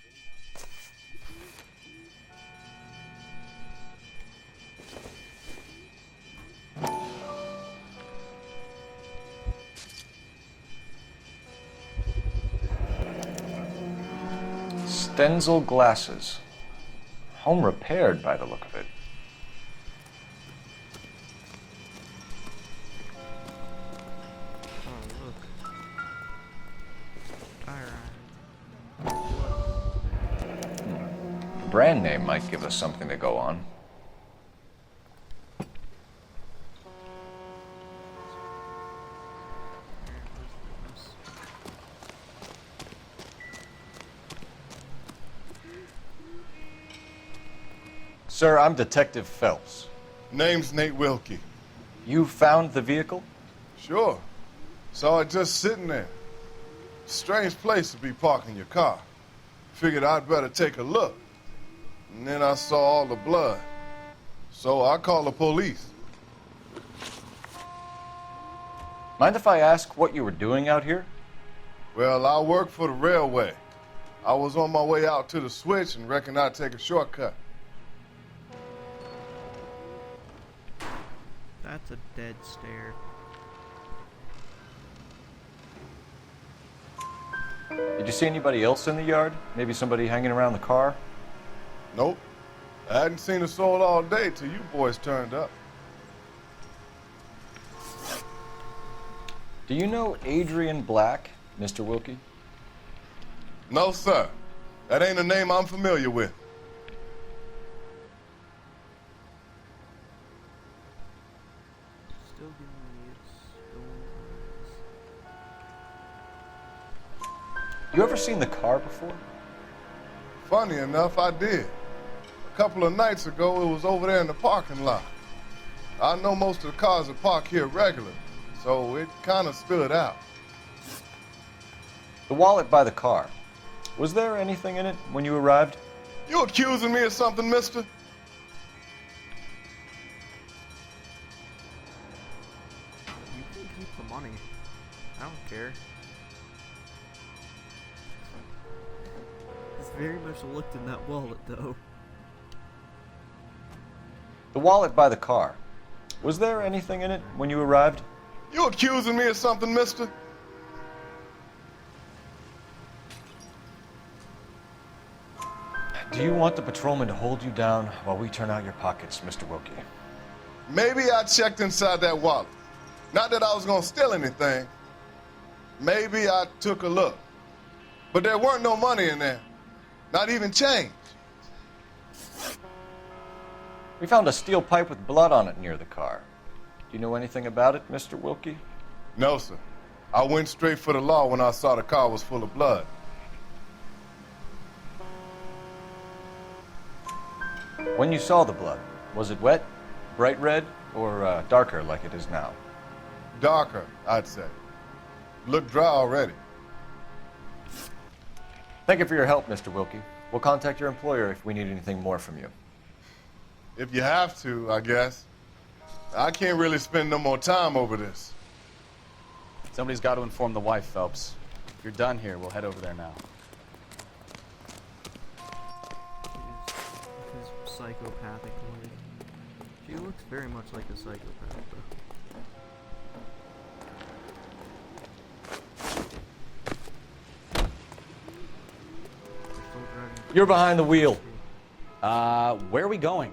Stenzel glasses. Home repaired by the look of it. The brand name might give us something to go on. Sir, I'm Detective Phelps. Name's Nate Wilkie. You found the vehicle? Sure. Saw it just sitting there. Strange place to be parking your car. Figured I'd better take a look. And then I saw all the blood. So I called the police. Mind if I ask what you were doing out here? Well, I work for the railway. I was on my way out to the switch and reckoned I'd take a shortcut. That's a dead stare. Did you see anybody else in the yard? Maybe somebody hanging around the car? Nope. I hadn't seen a soul all day till you boys turned up. Do you know Adrian Black, Mr. Wilkie? No, sir. That ain't a name I'm familiar with. Still giving me You ever seen the car before? Funny enough, I did. A couple of nights ago, it was over there in the parking lot. I know most of the cars are parked here regularly, so it kind of stood out. The wallet by the car. Was there anything in it when you arrived? You accusing me of something, mister? You can keep the money. I don't care. He's very much looked in that wallet, though. The wallet by the car. Was there anything in it when you arrived? You accusing me of something, mister? Do you want the patrolman to hold you down while we turn out your pockets, Mr. Wilkie? Maybe I checked inside that wallet. Not that I was gonna steal anything. Maybe I took a look. But there weren't no money in there. Not even change. We found a steel pipe with blood on it near the car. Do you know anything about it, Mr. Wilkie? No, sir. I went straight for the law when I saw the car was full of blood. When you saw the blood, was it wet, bright red, Or darker like it is now? Darker, I'd say. Look dry already. Thank you for your help, Mr. Wilkie. We'll contact your employer if we need anything more from you. If you have to, I guess. I can't really spend no more time over this. Somebody's got to inform the wife, Phelps. If you're done here, we'll head over there now. His psychopathic wife. She looks very much like a psychopath, though. You're behind the wheel. Where are we going?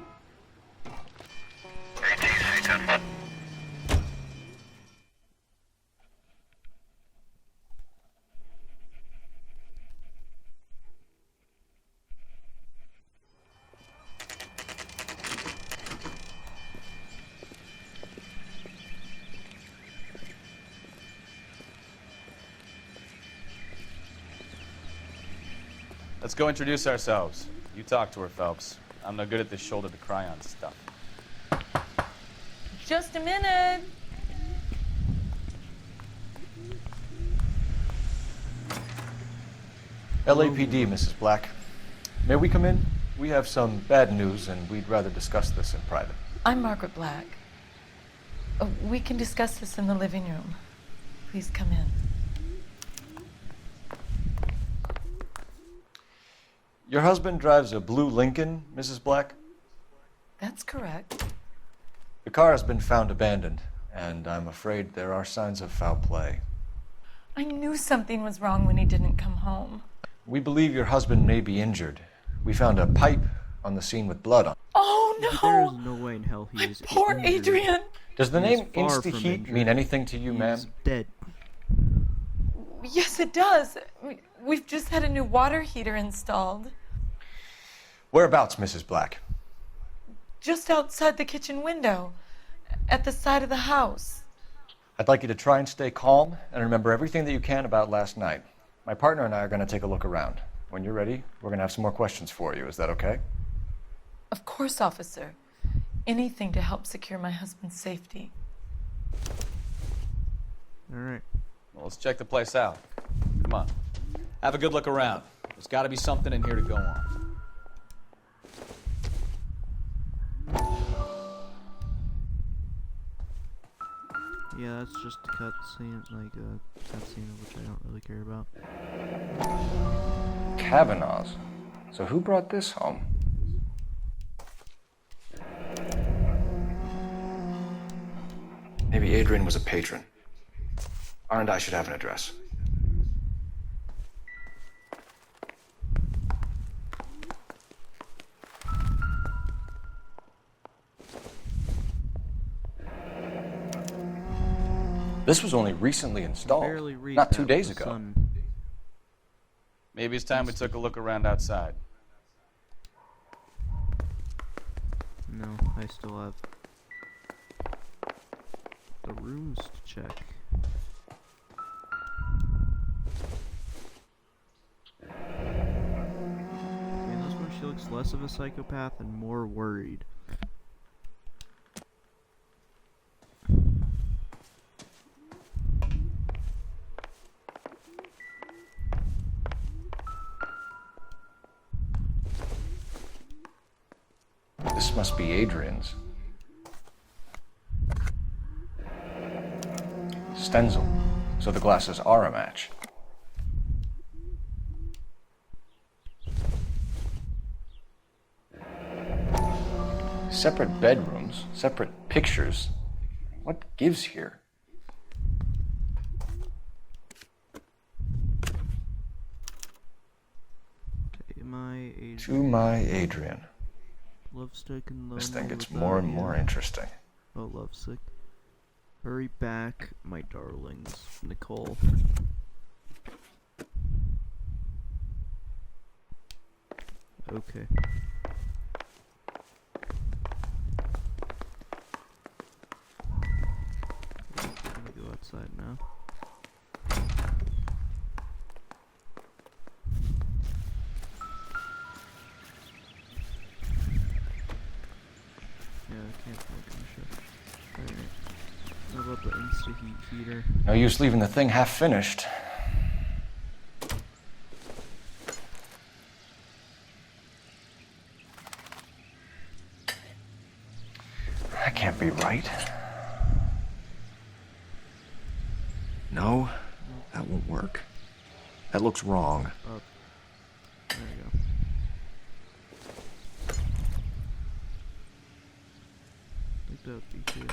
Let's go introduce ourselves. You talk to her, Phelps. I'm no good at this shoulder to cry on stuff. Just a minute. LAPD, Mrs. Black. May we come in? We have some bad news, and we'd rather discuss this in private. I'm Margaret Black. We can discuss this in the living room. Please come in. Your husband drives a blue Lincoln, Mrs. Black? That's correct. The car has been found abandoned, and I'm afraid there are signs of foul play. I knew something was wrong when he didn't come home. We believe your husband may be injured. We found a pipe on the scene with blood on it. Oh, no! There's no way in hell he is Poor injured. Adrian! Does the He is name far from Insta-Heat injured. mean anything to you, ma'am? He's dead. Yes, it does. We've just had a new water heater installed. Whereabouts, Mrs. Black? Just outside the kitchen window, at the side of the house. I'd like you to try and stay calm and remember everything that you can about last night. My partner and I are going to take a look around. When you're ready, we're going to have some more questions for you. Is that okay? Of course, officer. Anything to help secure my husband's safety. All right. Well, let's check the place out. Come on. Have a good look around. There's got to be something in here to go on. Yeah, that's just a cutscene, like a cutscene which I don't really care about. Kavanaugh's. So who brought this home? Maybe Adrian was a patron. R&I should have an address. This was only recently installed, barely read not 2 that days with the ago. sun. Maybe it's time we took a look around outside. No, I still have the rooms to check. In this one, she looks less of a psychopath and more worried. This must be Adrian's. Stenzel. So the glasses are a match. Separate bedrooms, separate pictures. What gives here? To my Adrian. Lovesick and lonely. This thing gets without more and you. more interesting. Oh, lovesick. Hurry back, my darlings. Nicole. Okay. I'm gonna go outside now. Yeah, I can't find the ship. the Insta-heat heater. No use leaving the thing half finished. That can't be right. No, that won't work. That looks wrong. Up. There you go. I think that would be good.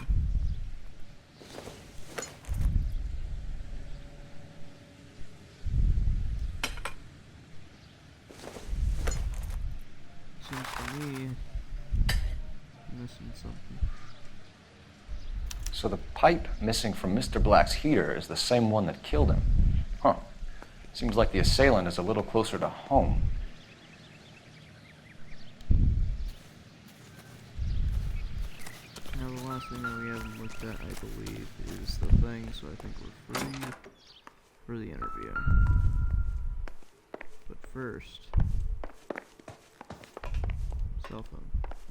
Seems to me I'm missing something. So the pipe missing from Mr. Black's heater is the same one that killed him. Huh. Seems like the assailant is a little closer to home. Now the last thing that we haven't looked at, I believe, is the thing, so I think we're free for the interview. But first... Cell phone.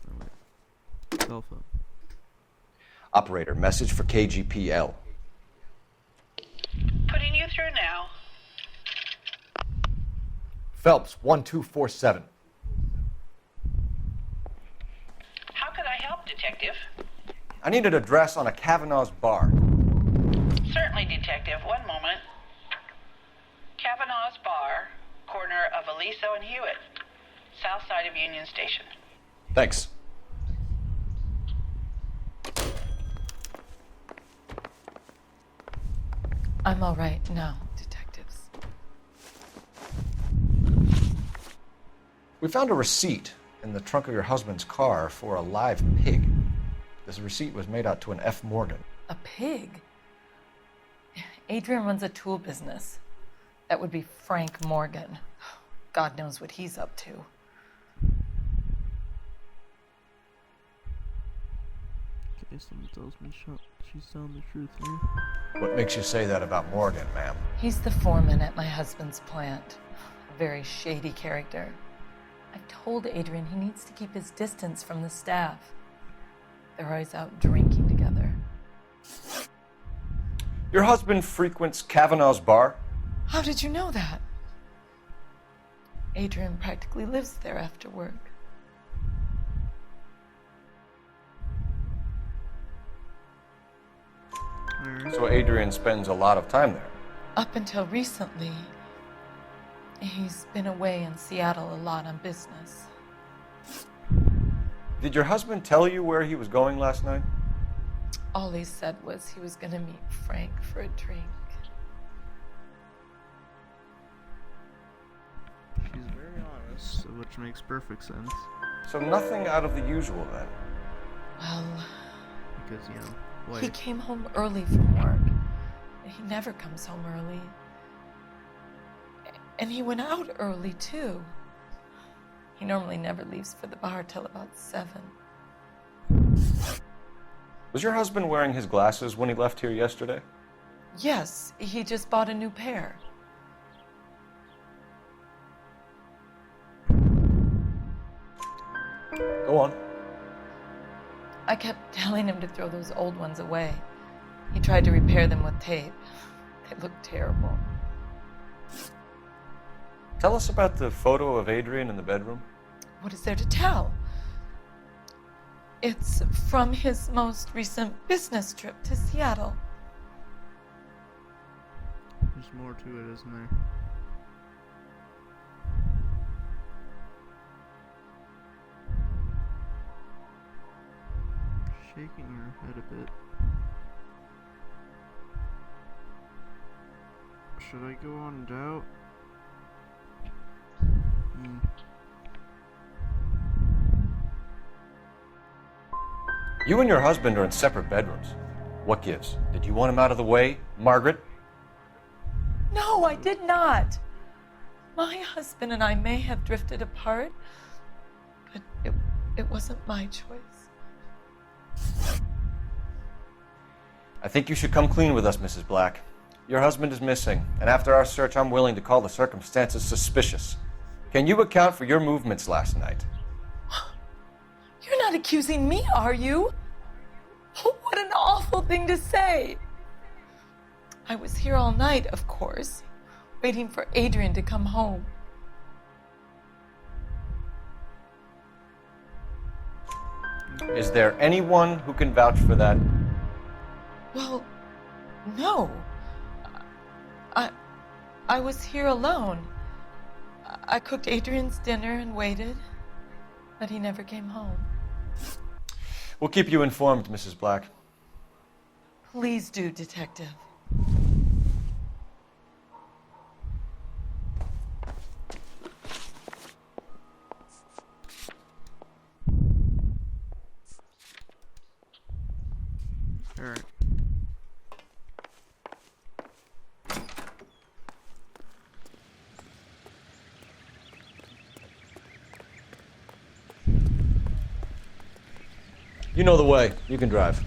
Oh, wait. Cell phone. Operator, message for KGPL. Putting you through now. Phelps, 1247. How could I help, Detective? I need an address on a Kavanaugh's bar. Certainly, Detective. One moment. Kavanaugh's Bar, corner of Aliso and Hewitt, south side of Union Station. Thanks. I'm all right now, detectives. We found a receipt in the trunk of your husband's car for a live pig. This receipt was made out to an F. Morgan. A pig? Adrian runs a tool business. That would be Frank Morgan. God knows what he's up to. Okay, someone tells me she's telling the truth here. What makes you say that about Morgan, ma'am? He's the foreman at my husband's plant. A very shady character. I've told Adrian he needs to keep his distance from the staff. They're always out drinking together. Your husband frequents Kavanaugh's bar? How did you know that? Adrian practically lives there after work. So Adrian spends a lot of time there. Up until recently, he's been away in Seattle a lot on business. Did your husband tell you where he was going last night? All he said was he was going to meet Frank for a drink. She's very honest, which makes perfect sense. So nothing out of the usual then? Well, because, you know, he came home early from work. He never comes home early. And he went out early, too. He normally never leaves for the bar till about 7. Was your husband wearing his glasses when he left here yesterday? Yes, he just bought a new pair. Go on. I kept telling him to throw those old ones away. He tried to repair them with tape. They looked terrible. Tell us about the photo of Adrian in the bedroom. What is there to tell? It's from his most recent business trip to Seattle. There's more to it, isn't there? Shaking her head a bit. Should I go on doubt? You and your husband are in separate bedrooms. What gives? Did you want him out of the way, Margaret? No, I did not. My husband and I may have drifted apart, but it wasn't my choice. I think you should come clean with us, Mrs. Black. Your husband is missing, and after our search, I'm willing to call the circumstances suspicious. Can you account for your movements last night? You're not accusing me, are you? What an awful thing to say. I was here all night, of course, waiting for Adrian to come home. Is there anyone who can vouch for that? Well, no. I was here alone. I cooked Adrian's dinner and waited, but he never came home. We'll keep you informed, Mrs. Black. Please do, Detective. All right. You know the way. You can drive.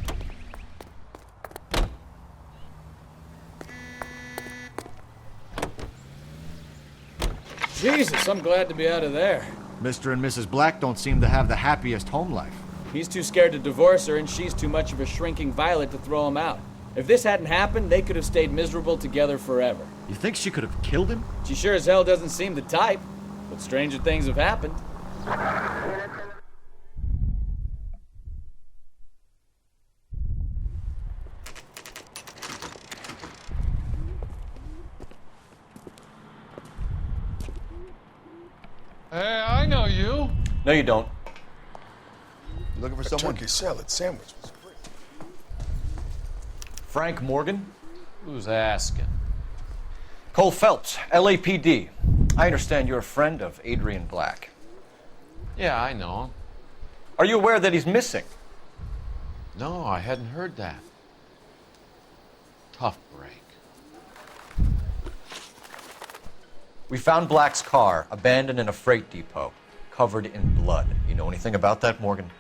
Jesus, I'm glad to be out of there. Mr. and Mrs. Black don't seem to have the happiest home life. He's too scared to divorce her, and she's too much of a shrinking violet to throw him out. If this hadn't happened, they could have stayed miserable together forever. You think she could have killed him? She sure as hell doesn't seem the type, but stranger things have happened. Hey, I know you. No, you don't. Looking for someone? Turkey salad sandwich was great. Frank Morgan? Who's asking? Cole Phelps, LAPD. I understand you're a friend of Adrian Black. Yeah, I know him. Are you aware that he's missing? No, I hadn't heard that. Tough break. We found Black's car abandoned in a freight depot, covered in blood. You know anything about that, Morgan?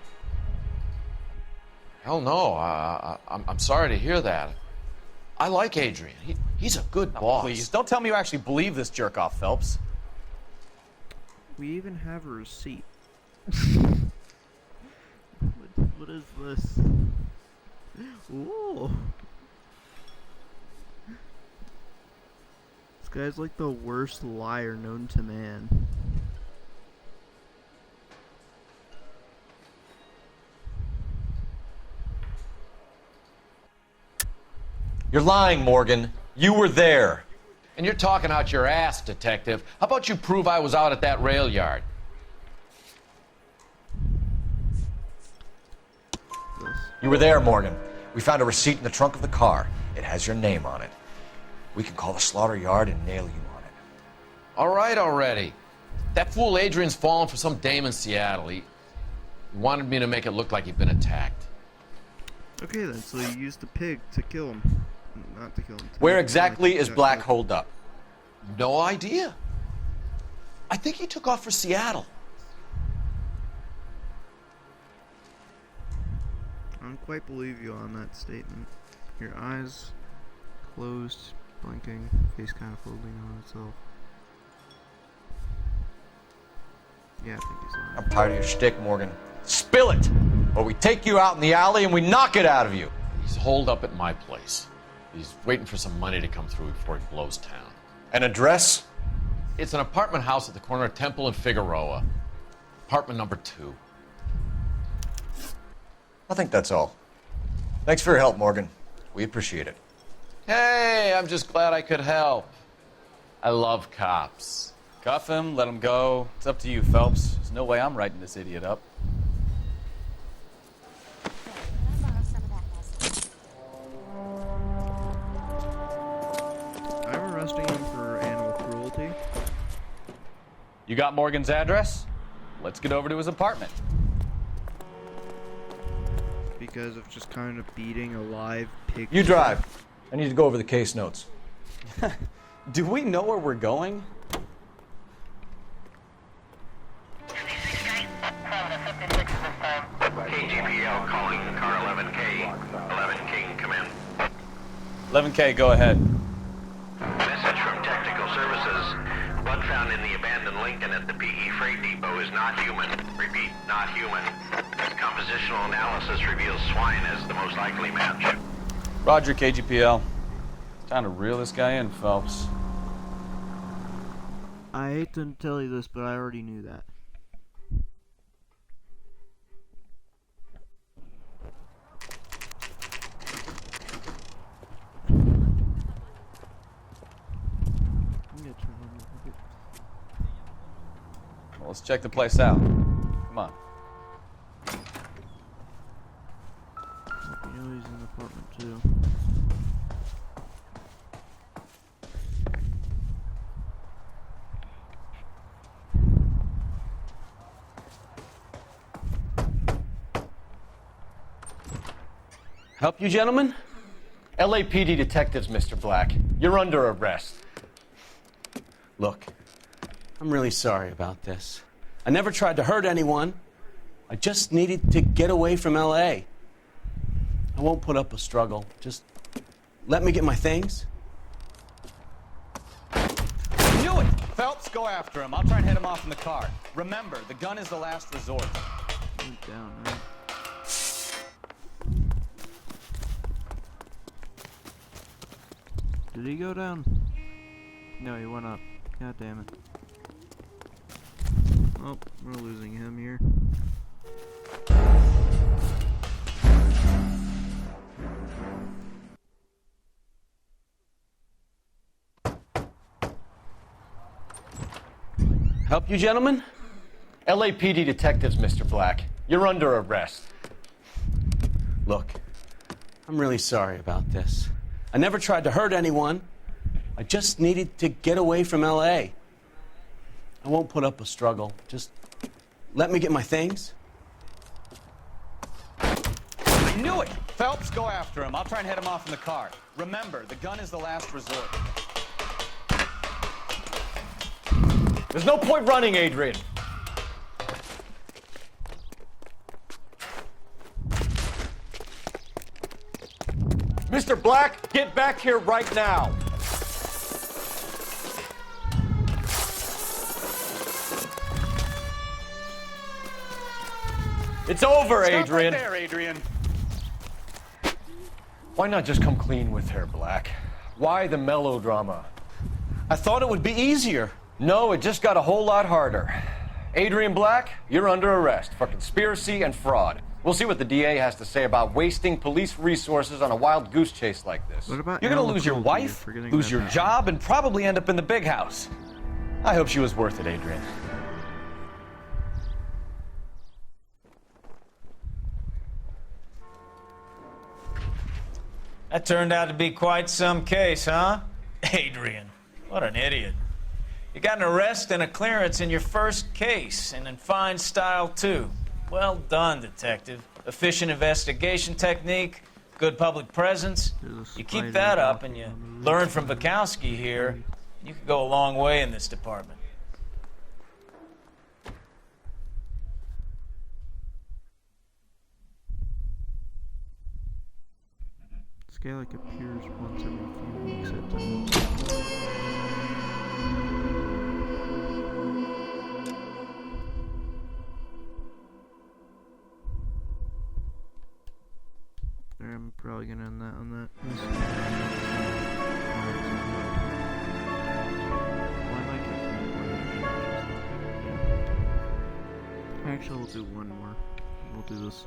Hell no. I'm sorry to hear that. I like Adrian. He's a good boss. Please, don't tell me you actually believe this jerk-off, Phelps. We even have a receipt. What is this? Whoa. This guy's like the worst liar known to man. You're lying, Morgan. You were there. And you're talking out your ass, detective. How about you prove I was out at that rail yard? You were there, Morgan. We found a receipt in the trunk of the car. It has your name on it. We can call the slaughter yard and nail you on it. All right already. That fool Adrian's fallen for some dame in Seattle. He wanted me to make it look like he'd been attacked. Okay then, so you used the pig to kill him. Not to kill him. Where exactly is Black holed up? No idea. I think he took off for Seattle. I don't quite believe you on that statement. Your eyes closed, blinking, face kind of folding on itself. Yeah, I think he's lying. I'm tired of your shtick, Morgan. Spill it! Or we take you out in the alley and we knock it out of you. He's holed up at my place. He's waiting for some money to come through before he blows town. An address? It's an apartment house at the corner of Temple and Figueroa. Apartment number 2. I think that's all. Thanks for your help, Morgan. We appreciate it. Hey, I'm just glad I could help. I love cops. Cuff him, let him go. It's up to you, Phelps. There's no way I'm writing this idiot up. I'm arresting him for animal cruelty. You got Morgan's address? Let's get over to his apartment. Because of just kind of beating a live pig. You drive. I need to go over the case notes. Do we know where we're going? KGPL calling car 11K. 11K, come in. 11K, go ahead. Message from Technical Services. Blood found in the abandoned Lincoln at the PE Freight Depot is not human. Repeat, not human. Compositional analysis reveals swine as the most likely match. Roger, KGPL. Time to reel this guy in, Phelps. I hate to tell you this, but I already knew that. Well, let's check the place out. Come on. You know he's in the apartment too. Help you, gentlemen? LAPD detectives, Mr. Black. You're under arrest. Look, I'm really sorry about this. I never tried to hurt anyone. I just needed to get away from LA. I won't put up a struggle. Just let me get my things. Knew it! Phelps, go after him. I'll try and head him off in the car. Remember, the gun is the last resort. Down, right? Did he go down? No, he went up. God damn it. Oh, we're losing him here. Help you, gentlemen? LAPD detectives, Mr. Black. You're under arrest. Look, I'm really sorry about this. I never tried to hurt anyone. I just needed to get away from LA. I won't put up a struggle. Just let me get my things. I knew it! Phelps, go after him. I'll try and head him off in the car. Remember, the gun is the last resort. There's no point running, Adrian. Mr. Black, get back here right now. It's over, Stop Adrian. right there, Adrian. Why not just come clean with her, Black? Why the melodrama? I thought it would be easier. No, it just got a whole lot harder. Adrian Black, you're under arrest for conspiracy and fraud. We'll see what the DA has to say about wasting police resources on a wild goose chase like this. You're gonna lose your wife, lose your job, and probably end up in the big house. I hope she was worth it, Adrian. That turned out to be quite some case, huh? Adrian, what an idiot. You got an arrest and a clearance in your first case, and in fine style, too. Well done, detective. Efficient investigation technique, good public presence. You keep that up and you learn from Bukowski here, you could go a long way in this department. This guy like appears once every few weeks at times. I'm probably gonna end that on that. Actually, we'll do one more. We'll do this.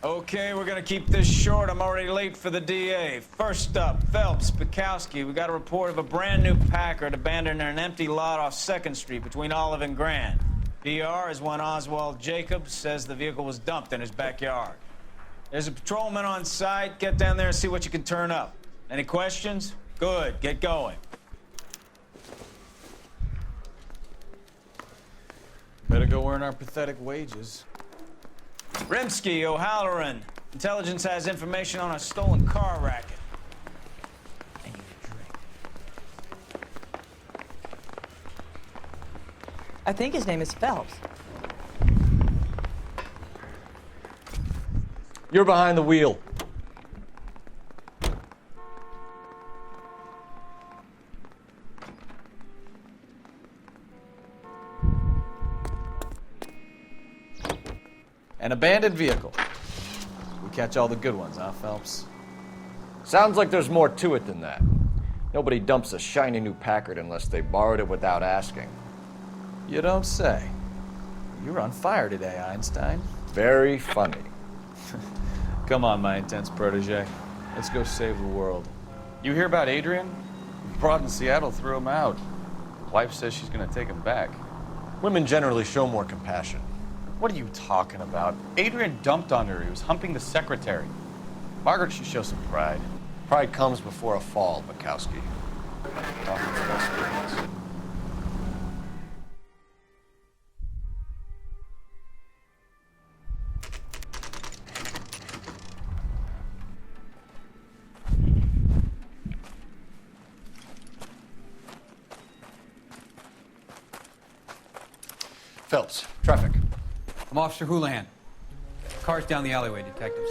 Okay, we're gonna keep this short. I'm already late for the DA. First up, Phelps, Bukowski. We got a report of a brand new Packard abandoned in an empty lot off 2nd Street between Olive and Grand. PR is one Oswald Jacobs says the vehicle was dumped in his backyard. There's a patrolman on site. Get down there and see what you can turn up. Any questions? Good, get going. Better go earn our pathetic wages. Rimsky, O'Halloran. Intelligence has information on a stolen car racket. I think his name is Phelps. You're behind the wheel. An abandoned vehicle. We catch all the good ones, huh, Phelps? Sounds like there's more to it than that. Nobody dumps a shiny new Packard unless they borrowed it without asking. You don't say. You're on fire today, Einstein. Very funny. Come on, my intense protege. Let's go save the world. You hear about Adrian? Broad in Seattle threw him out. Wife says she's gonna take him back. Women generally show more compassion. What are you talking about? Adrian dumped on her. He was humping the secretary. Margaret should show some pride. Pride comes before a fall, Bukowski. Talking from experience. Phelps, traffic. I'm Officer Houlihan. Car's down the alleyway, detectives.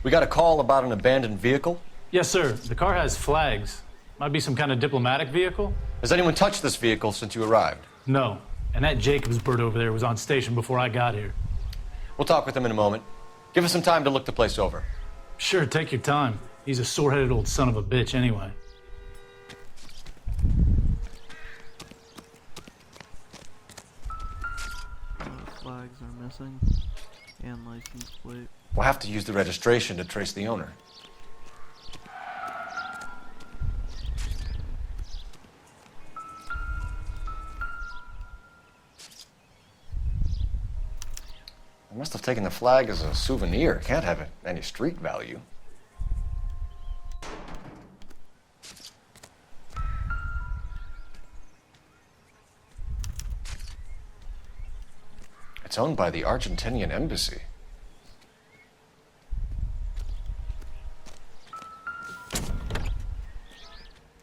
We got a call about an abandoned vehicle. Yes, sir. The car has flags. Might be some kind of diplomatic vehicle. Has anyone touched this vehicle since you arrived? No. And that Jacobs bird over there was on station before I got here. We'll talk with him in a moment. Give us some time to look the place over. Sure, take your time. He's a sore-headed old son of a bitch anyway. Flags are missing. And license plate. We'll have to use the registration to trace the owner. I must have taken the flag as a souvenir. Can't have any street value. It's owned by the Argentinian embassy.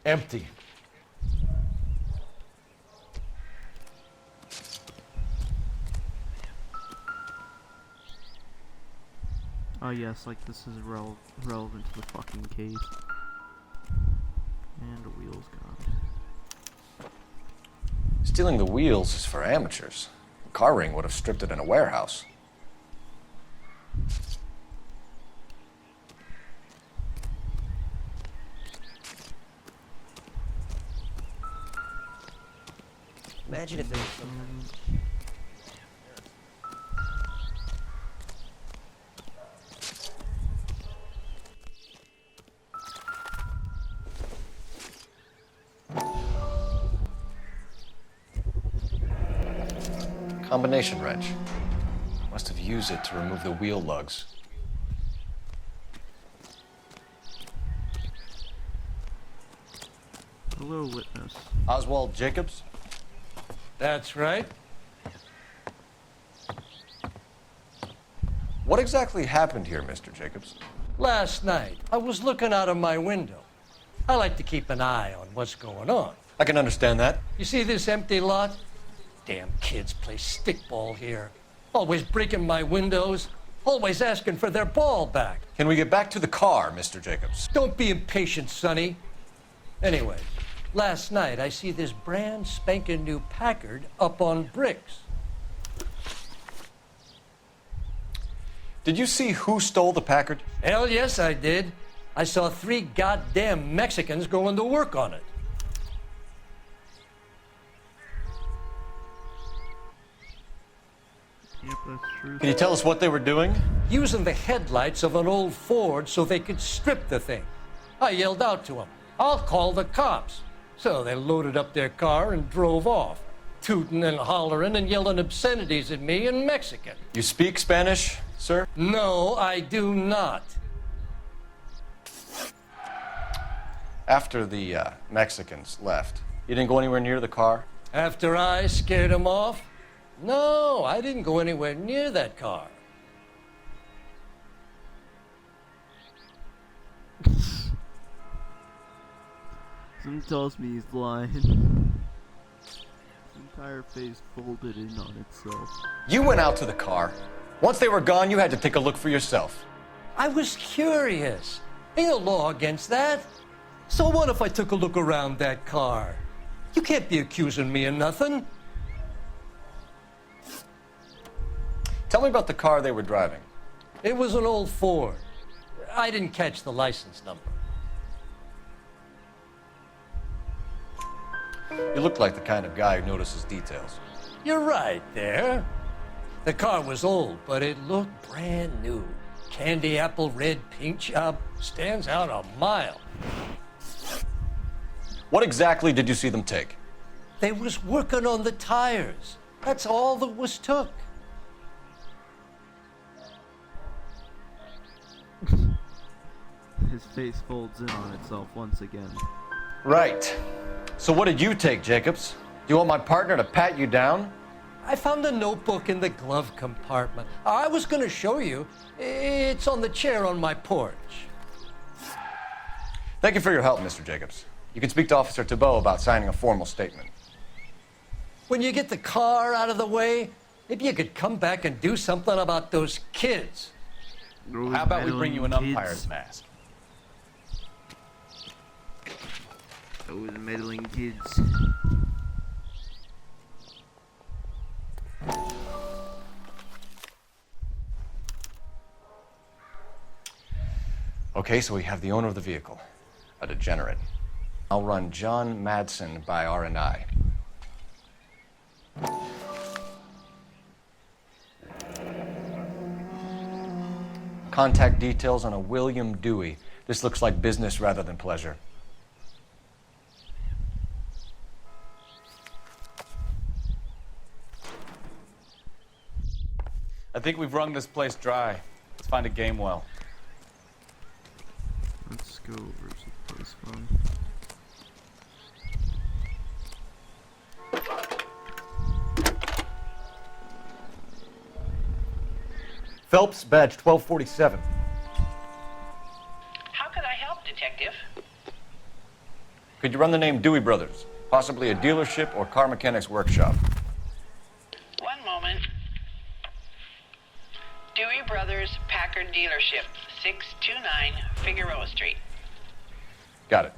Empty. Oh yes, like this is relevant to the fucking case. And the wheel's gone. Stealing the wheels is for amateurs. A car ring would have stripped it in a warehouse. Imagine if there was some... Combination wrench. Must have used it to remove the wheel lugs. Hello, witness. Oswald Jacobs? That's right. What exactly happened here, Mr. Jacobs? Last night, I was looking out of my window. I like to keep an eye on what's going on. I can understand that. You see this empty lot? Damn kids play stickball here. Always breaking my windows, always asking for their ball back. Can we get back to the car, Mr. Jacobs? Don't be impatient, Sonny. Anyway, last night I see this brand spanking new Packard up on bricks. Did you see who stole the Packard? Hell yes, I did. I saw 3 goddamn Mexicans going to work on it. Yep, that's true. Can you tell us what they were doing? Using the headlights of an old Ford so they could strip the thing. I yelled out to them, "I'll call the cops." So they loaded up their car and drove off, tooting and hollering and yelling obscenities at me in Mexican. You speak Spanish, sir? No, I do not. After the Mexicans left, you didn't go anywhere near the car? After I scared them off? No, I didn't go anywhere near that car. Someone tells me he's lying. His entire face folded in on itself. You went out to the car. Once they were gone, you had to take a look for yourself. I was curious. Ain't no law against that. So what if I took a look around that car? You can't be accusing me of nothing. Tell me about the car they were driving. It was an old Ford. I didn't catch the license number. You look like the kind of guy who notices details. You're right there. The car was old, but it looked brand new. Candy apple red paint job stands out a mile. What exactly did you see them take? They was working on the tires. That's all that was took. His face folds in on itself once again. Right. So what did you take, Jacobs? Do you want my partner to pat you down? I found a notebook in the glove compartment. I was going to show you. It's on the chair on my porch. Thank you for your help, Mr. Jacobs. You can speak to Officer Thibault about signing a formal statement. When you get the car out of the way, maybe you could come back and do something about those kids. How about we bring you an umpire's mask? Those meddling kids. Okay, so we have the owner of the vehicle, a degenerate. I'll run John Madsen by R&I. Contact details on a William Dewey. This looks like business rather than pleasure. I think we've wrung this place dry. Let's find a game well. Let's go over to the place phone. Phelps, badge 1247. How could I help, Detective? Could you run the name Dewey Brothers? Possibly a dealership or car mechanics workshop. One moment. Dewey Brothers Packard Dealership, 629 Figueroa Street. Got it.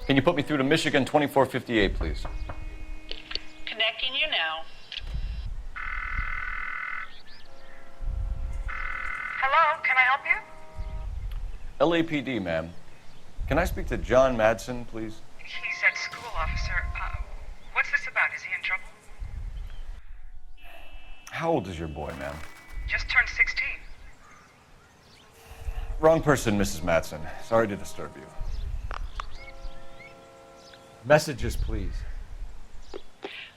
Can you put me through to Michigan 2458, please? Connecting you now. Hello, can I help you? LAPD, ma'am. Can I speak to John Madsen, please? He's at school, officer. What's this about? Is he in trouble? How old is your boy, ma'am? Just turned 16. Wrong person, Mrs. Madsen. Sorry to disturb you. Messages, please.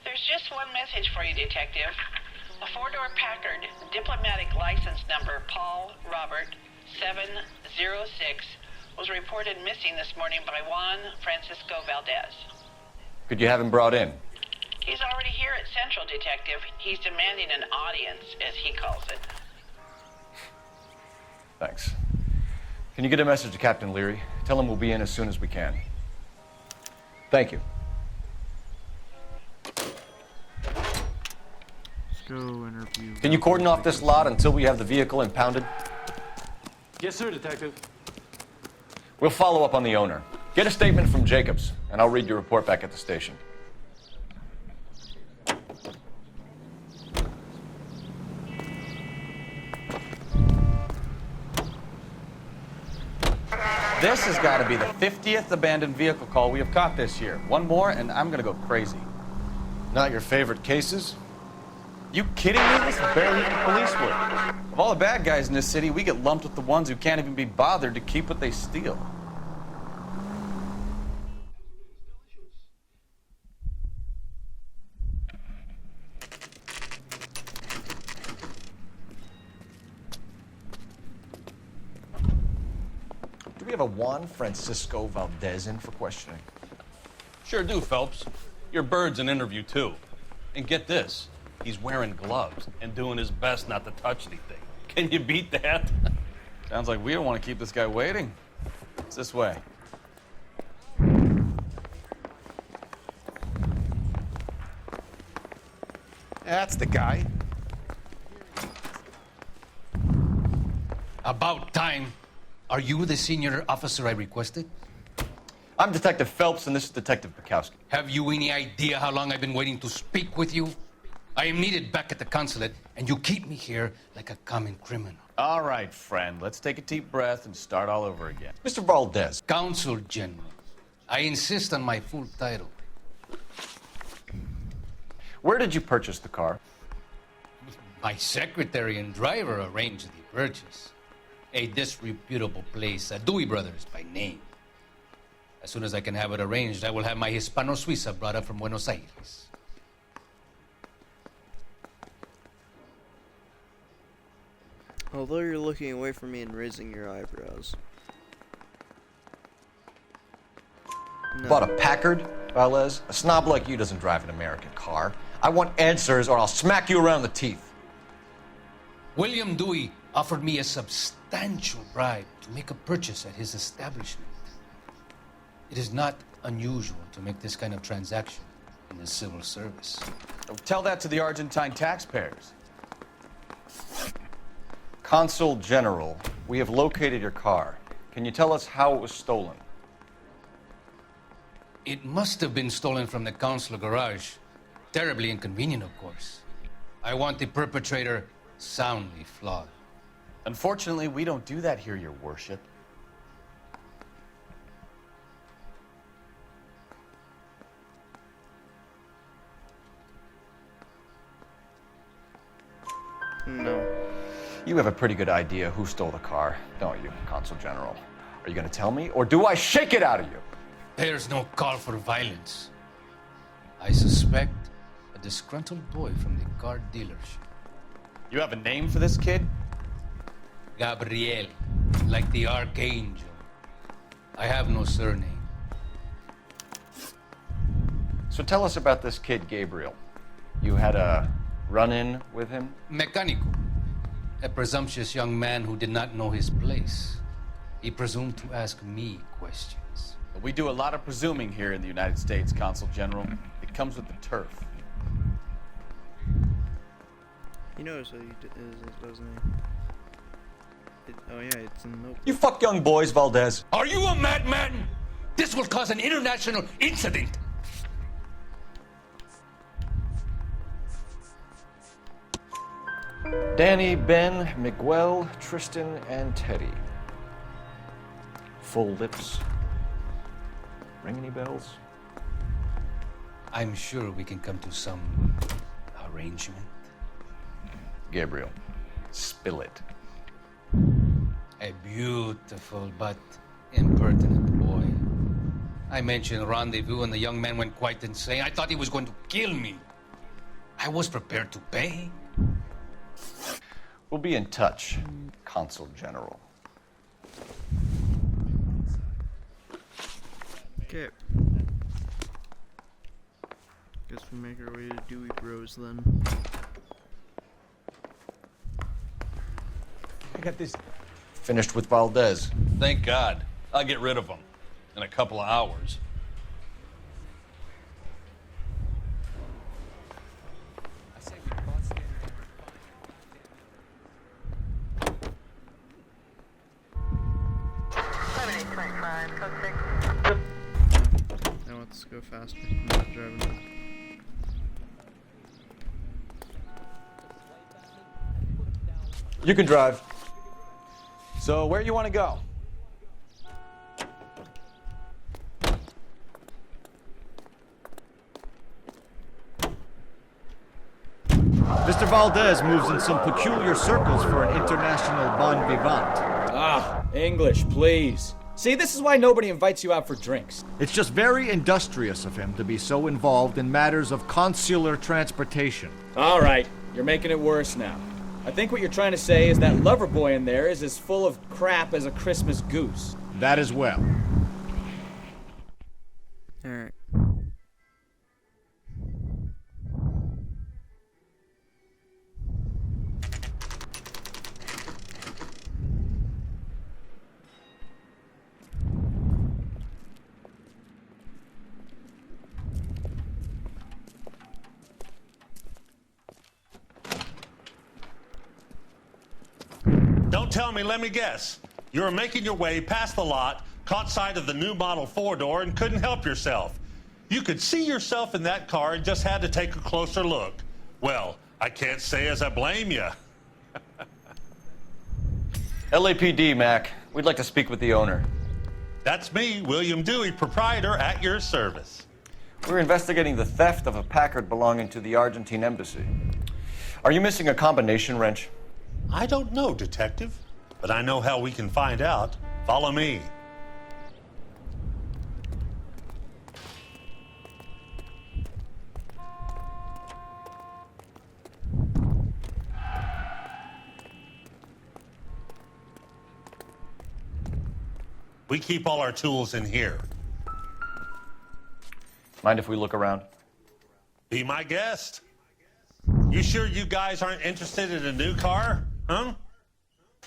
There's just one message for you, Detective. A four-door Packard, diplomatic license number Paul Robert 706, was reported missing this morning by Juan Francisco Valdez. Could you have him brought in? He's already here at Central, Detective. He's demanding an audience, as he calls it. Thanks. Can you get a message to Captain Leary? Tell him we'll be in as soon as we can. Thank you. Let's go interview. Can you cordon off this lot until we have the vehicle impounded? Yes, sir, Detective. We'll follow up on the owner. Get a statement from Jacobs, and I'll read your report back at the station. This has got to be the 50th abandoned vehicle call we have caught this year. One more, and I'm going to go crazy. Not your favorite cases? You kidding me? This is barely even police work. Of all the bad guys in this city, we get lumped with the ones who can't even be bothered to keep what they steal. Do we have a Juan Francisco Valdez in for questioning? Sure do, Phelps. Your bird's an interview, too. And get this, he's wearing gloves and doing his best not to touch anything. Can you beat that? Sounds like we don't want to keep this guy waiting. It's this way. That's the guy. About time. Are you the senior officer I requested? I'm Detective Phelps, and this is Detective Bukowski. Have you any idea how long I've been waiting to speak with you? I am needed back at the consulate, and you keep me here like a common criminal. All right, friend. Let's take a deep breath and start all over again. Mr. Valdez. Consul General. I insist on my full title. Where did you purchase the car? My secretary and driver arranged the purchase. A disreputable place, Dewey Brothers by name. As soon as I can have it arranged, I will have my Hispano Suiza brought up from Buenos Aires. Although you're looking away from me and raising your eyebrows. No. Bought a Packard, Valdez? A snob like you doesn't drive an American car. I want answers or I'll smack you around the teeth. William Dewey offered me a substantial bribe to make a purchase at his establishment. It is not unusual to make this kind of transaction in the civil service. Tell that to the Argentine taxpayers. Consul General, we have located your car. Can you tell us how it was stolen? It must have been stolen from the consular garage. Terribly inconvenient, of course. I want the perpetrator soundly flogged. Unfortunately, we don't do that here, Your Worship. No. You have a pretty good idea who stole the car, don't you, Consul General? Are you going to tell me, or do I shake it out of you? There's no call for violence. I suspect a disgruntled boy from the car dealership. You have a name for this kid? Gabriel, like the archangel. I have no surname. So tell us about this kid, Gabriel. You had a run-in with him? Mecánico. A presumptuous young man who did not know his place. He presumed to ask me questions. But we do a lot of presuming here in the United States, Consul General. It comes with the turf. He knows what he is, doesn't he? Oh yeah, it's in the notebook. You fuck young boys, Valdez. Are you a madman? This will cause an international incident. Danny, Ben, Miguel, Tristan, and Teddy. Full lips. Ring any bells? I'm sure we can come to some arrangement. Gabriel, spill it. A beautiful but impertinent boy. I mentioned rendezvous and the young man went quite insane. I thought he was going to kill me. I was prepared to pay. We'll be in touch, Consul General. Okay. Guess we make our way to Dewey Bros then. I got this. Finished with Valdez. Thank God. I'll get rid of him in a couple of hours. Now let's go faster. I'm not driving. You can drive. So, where you want to go? Mr. Valdez moves in some peculiar circles for an international bon vivant. Ah, English, please. See, this is why nobody invites you out for drinks. It's just very industrious of him to be so involved in matters of consular transportation. All right, you're making it worse now. I think what you're trying to say is that lover boy in there is as full of crap as a Christmas goose. That as well. Alright. Don't tell me, let me guess. You're making your way past the lot Caught sight of the new model 4-door and couldn't help yourself. You could see yourself in that car and just had to take a closer look. Well, I can't say as I blame you. LAPD, Mac. We'd like to speak with the owner. That's me, William Dewey, proprietor, at your service. We're investigating the theft of a Packard belonging to the Argentine embassy. Are you missing a combination wrench? I don't know, Detective, but I know how we can find out. Follow me. We keep all our tools in here. Mind if we look around? Be my guest. You sure you guys aren't interested in a new car? Huh?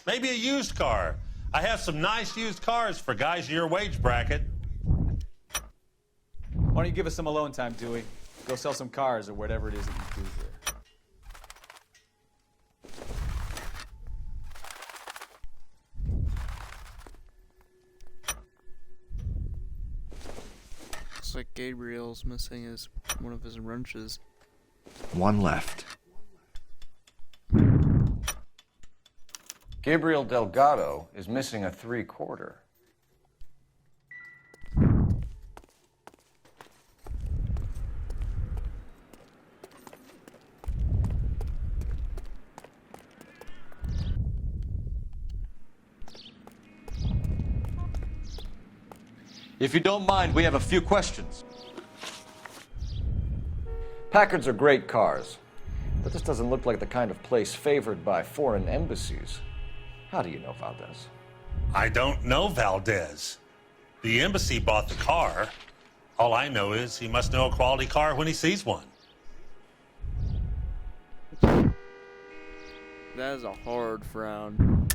Maybe a used car. I have some nice used cars for guys in your wage bracket. Why don't you give us some alone time, Dewey? Go sell some cars or whatever it is that you do here. Looks like Gabriel's missing one of his wrenches. One left. Gabriel Delgado is missing a 3/4. If you don't mind, we have a few questions. Packards are great cars, but this doesn't look like the kind of place favored by foreign embassies. How do you know Valdez? I don't know Valdez. The embassy bought the car. All I know is he must know a quality car when he sees one. That is a hard frown.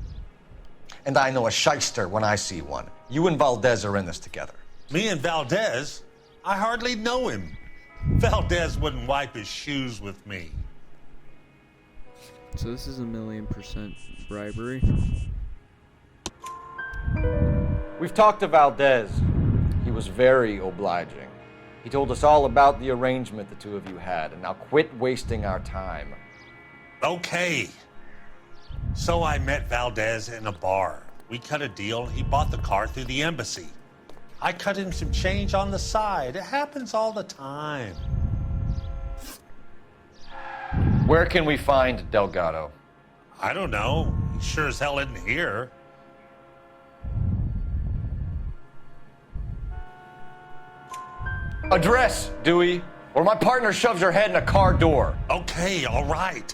And I know a shyster when I see one. You and Valdez are in this together. Me and Valdez? I hardly know him. Valdez wouldn't wipe his shoes with me. So this is 1,000,000% bribery. We've talked to Valdez. He was very obliging. He told us all about the arrangement the two of you had, and now quit wasting our time. Okay. So I met Valdez in a bar. We cut a deal. He bought the car through the embassy. I cut him some change on the side. It happens all the time. Where can we find Delgado? I don't know. He sure as hell isn't here. Address, Dewey, or my partner shoves your head in a car door. Okay, all right.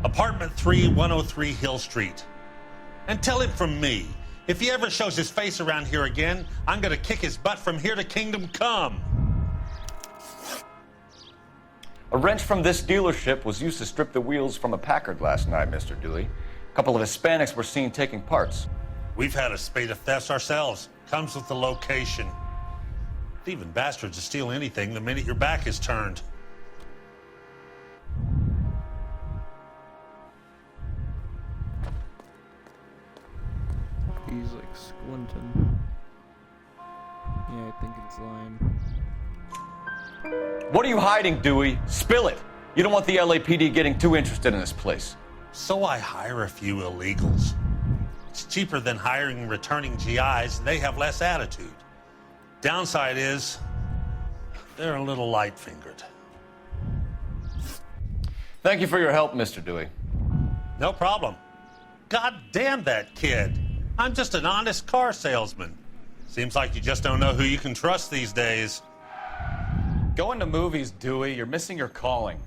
Apartment 3, 103 Hill Street. And tell him from me, if he ever shows his face around here again, I'm gonna kick his butt from here to Kingdom Come. A wrench from this dealership was used to strip the wheels from a Packard last night, Mr. Dewey. A couple of Hispanics were seen taking parts. We've had a spate of thefts ourselves. Comes with the location. Thieving bastards to steal anything the minute your back is turned. He's like squinting. Yeah, I think it's lying. What are you hiding, Dewey? Spill it. You don't want the LAPD getting too interested in this place. So I hire a few illegals. It's cheaper than hiring returning GIs. They have less attitude. Downside is, they're a little light-fingered. Thank you for your help, Mr. Dewey. No problem. God damn that kid. I'm just an honest car salesman. Seems like you just don't know who you can trust these days. Going to movies, Dewey. You're missing your calling.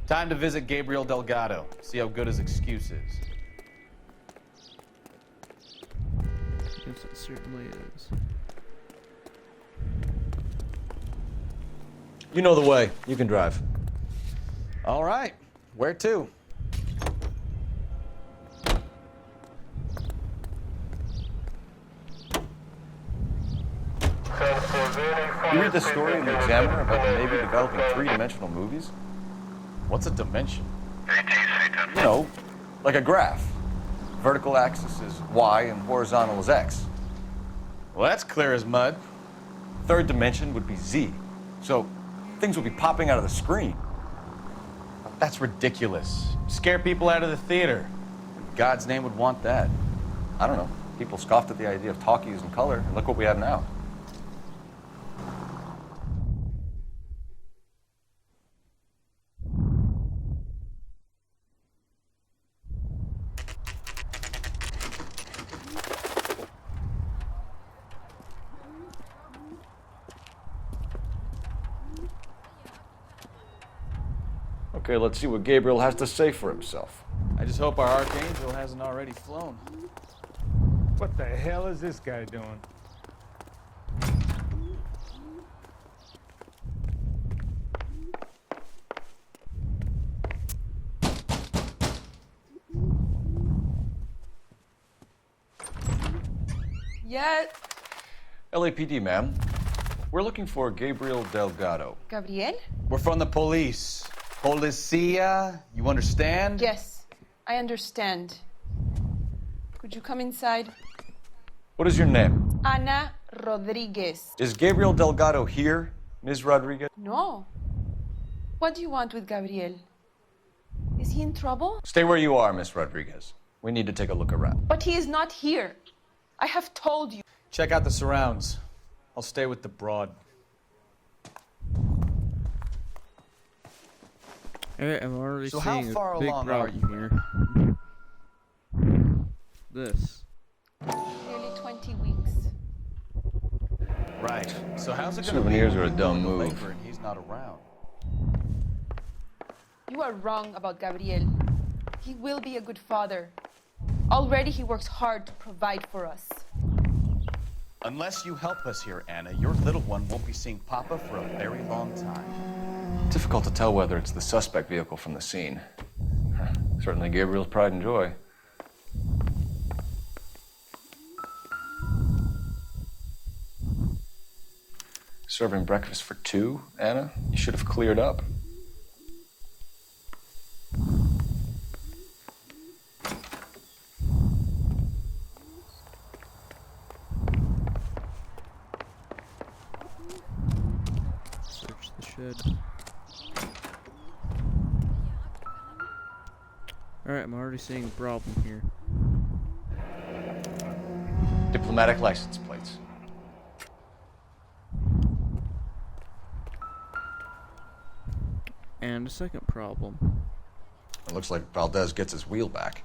Time to visit Gabriel Delgado. See how good his excuse is. Yes, it certainly is. You know the way. You can drive. All right. Where to? You read the story in the Examiner about the Navy developing three-dimensional movies? What's a dimension? You know, like a graph. Vertical axis is Y and horizontal is X. Well, that's clear as mud. Third dimension would be Z. So things would be popping out of the screen. That's ridiculous. Scare people out of the theater. God's name would want that. I don't know. People scoffed at the idea of talkies in color, and look what we have now. Okay, let's see what Gabriel has to say for himself. I just hope our Archangel hasn't already flown. What the hell is this guy doing? Yes. LAPD, ma'am. We're looking for Gabriel Delgado. Gabriel? We're from the police. Policia, you understand? Yes, I understand. Could you come inside? What is your name? Ana Rodriguez. Is Gabriel Delgado here, Ms. Rodriguez? No. What do you want with Gabriel? Is he in trouble? Stay where you are, Ms. Rodriguez. We need to take a look around. But he is not here. I have told you. Check out the surrounds. I'll stay with the broad. Alright, I'm already So how seeing far a big along are problem here. This. Nearly 20 weeks. Right. So how's it going to be? Souvenirs are a dumb when move. labor and he's not around. You are wrong about Gabriel. He will be a good father. Already he works hard to provide for us. Unless you help us here, Anna, your little one won't be seeing Papa for a very long time. Difficult to tell whether it's the suspect vehicle from the scene. Certainly Gabriel's pride and joy. Serving breakfast for two, Anna? You should have cleared up. Search the shed. Alright, I'm already seeing a problem here. Diplomatic license plates. And a second problem. It looks like Valdez gets his wheel back.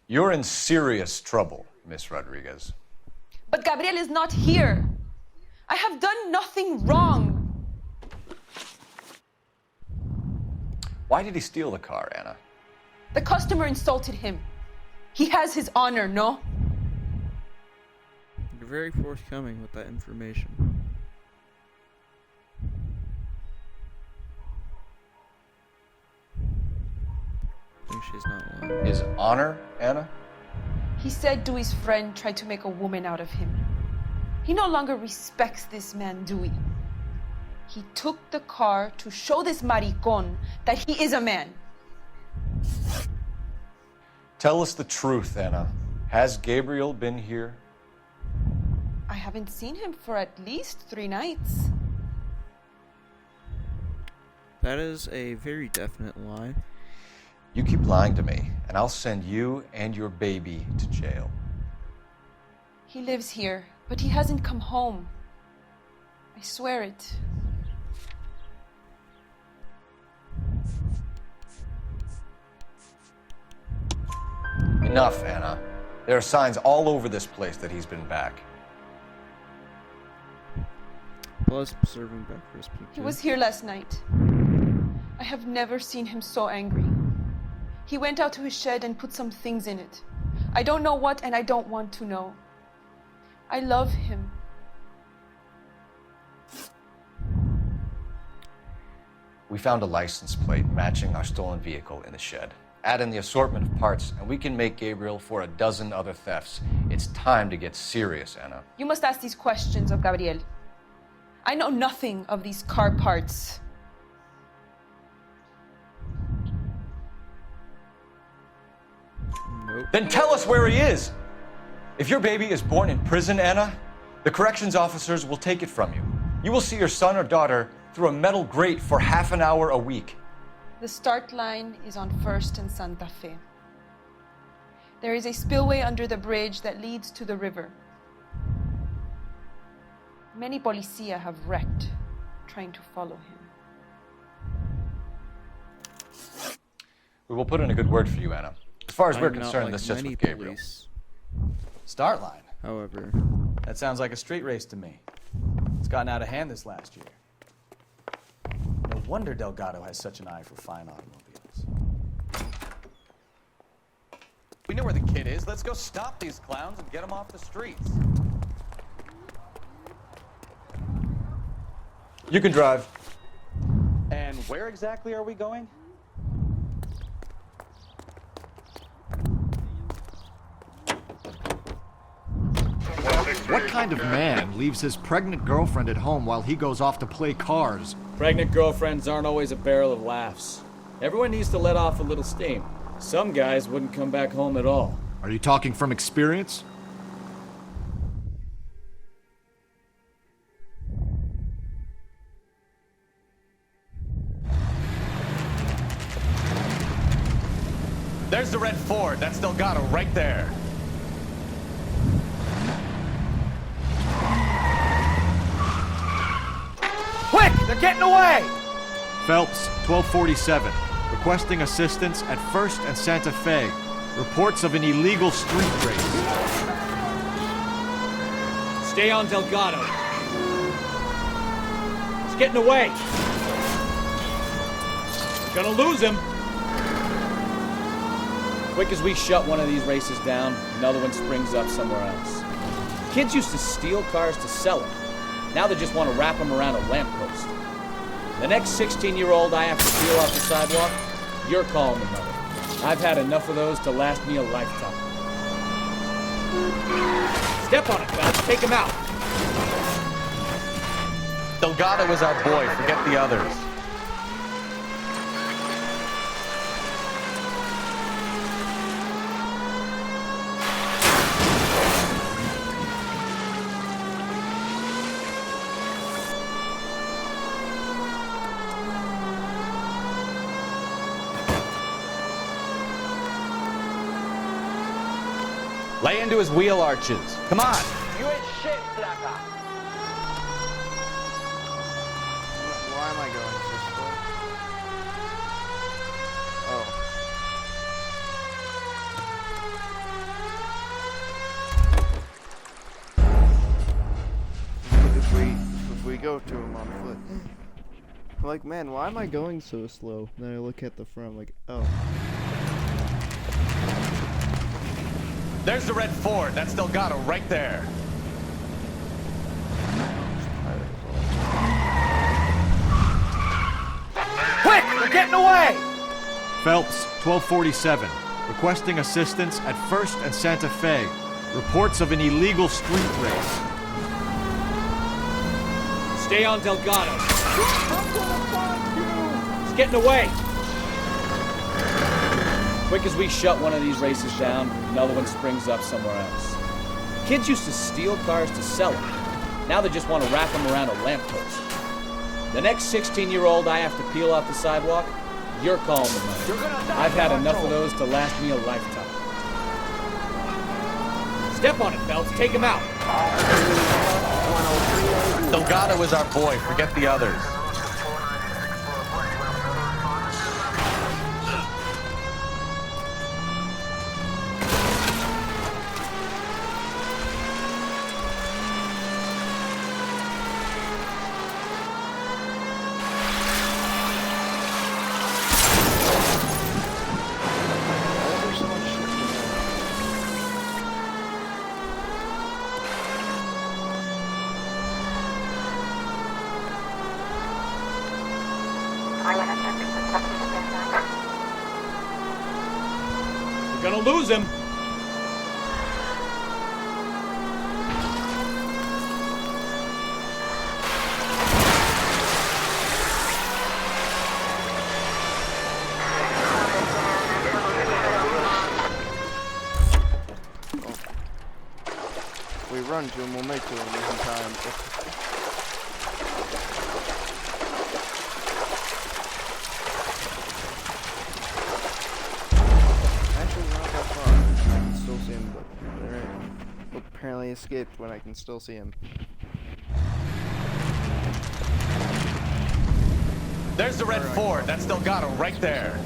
You're in serious trouble, Miss Rodriguez. But Gabriel is not here. I have done nothing wrong. Why did he steal the car, Anna? The customer insulted him. He has his honor, no? You're very forthcoming with that information. I think she's not lying. His honor, Anna? He said Dewey's friend tried to make a woman out of him. He no longer respects this man, Dewey. He took the car to show this maricon that he is a man. Tell us the truth, Anna. Has Gabriel been here? I haven't seen him for at least 3 nights. That is a very definite lie. You keep lying to me, and I'll send you and your baby to jail. He lives here, but he hasn't come home. I swear it. Enough, Anna. There are signs all over this place that he's been back. Plus serving breakfast. He was here last night. I have never seen him so angry. He went out to his shed and put some things in it. I don't know what, and I don't want to know. I love him. We found a license plate matching our stolen vehicle in the shed. Add in the assortment of parts, and we can make Gabriel for a dozen other thefts. It's time to get serious, Anna. You must ask these questions of Gabriel. I know nothing of these car parts. Nope. Then tell us where he is! If your baby is born in prison, Anna, the corrections officers will take it from you. You will see your son or daughter through a metal grate for half an hour a week. The start line is on 1st and Santa Fe. There is a spillway under the bridge that leads to the river. Many policia have wrecked trying to follow him. We will put in a good word for you, Anna. As far as we're I'm not concerned, like this just many with Gabriel. police. Start line. However, That sounds like a street race to me. It's gotten out of hand this last year. No wonder Delgado has such an eye for fine automobiles. We know where the kid is. Let's go stop these clowns and get them off the streets. You can drive. And where exactly are we going? What kind of man leaves his pregnant girlfriend at home while he goes off to play cars? Pregnant girlfriends aren't always a barrel of laughs. Everyone needs to let off a little steam. Some guys wouldn't come back home at all. Are you talking from experience? There's the red Ford. That's Delgado right there. Quick! They're getting away! Phelps, 1247. Requesting assistance at 1st and Santa Fe. Reports of an illegal street race. Stay on Delgado. He's getting away. We're gonna lose him. Quick as we shut one of these races down, another one springs up somewhere else. Kids used to steal cars to sell them. Now they just want to wrap them around a lamppost. The next 16-year-old I have to peel off the sidewalk, you're calling the mother. I've had enough of those to last me a lifetime. Step on it, Phelps. Take him out. Delgado is our boy. Forget the others. Lay into his wheel arches. Come on. You ain't shit, Flaca. why am I going so slow? Oh. If we go to him on foot. I'm like, man, why am I going so slow? Then I look at the front, I'm like, oh. There's the red Ford. That's Delgado right there. Quick! They're getting away! Phelps, 1247. Requesting assistance at 1st and Santa Fe. Reports of an illegal street race. Stay on Delgado. He's getting away. Quick as we shut one of these races down, another one springs up somewhere else. Kids used to steal cars to sell them. Now they just want to wrap them around a lamppost. The next 16-year-old I have to peel off the sidewalk, you're calling the mother. I've had enough of those to last me a lifetime. Step on it, Phelps. Take him out. Delgado is our boy. Forget the others. We're gonna lose him. run to him, we'll make to him in time. Actually, not that far. I can still see him, but alright. Apparently escaped when I can still see him. There's the red Ford. That's Delgado right there.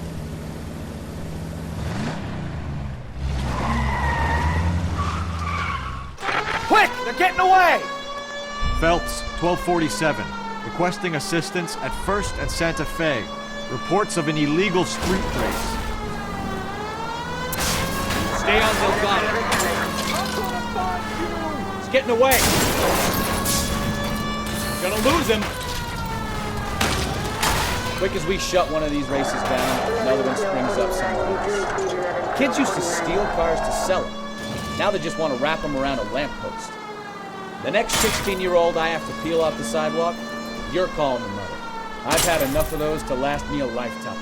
Quick! They're getting away! Phelps, 1247. Requesting assistance at 1st and Santa Fe. Reports of an illegal street race. Stay on Delgado. He's getting away. Gonna lose him. Quick as we shut one of these races down, another one springs up somewhere else. Kids used to steal cars to sell them. Now they just want to wrap them around a lamppost. The next 16-year-old I have to peel off the sidewalk, you're calling the mother. I've had enough of those to last me a lifetime.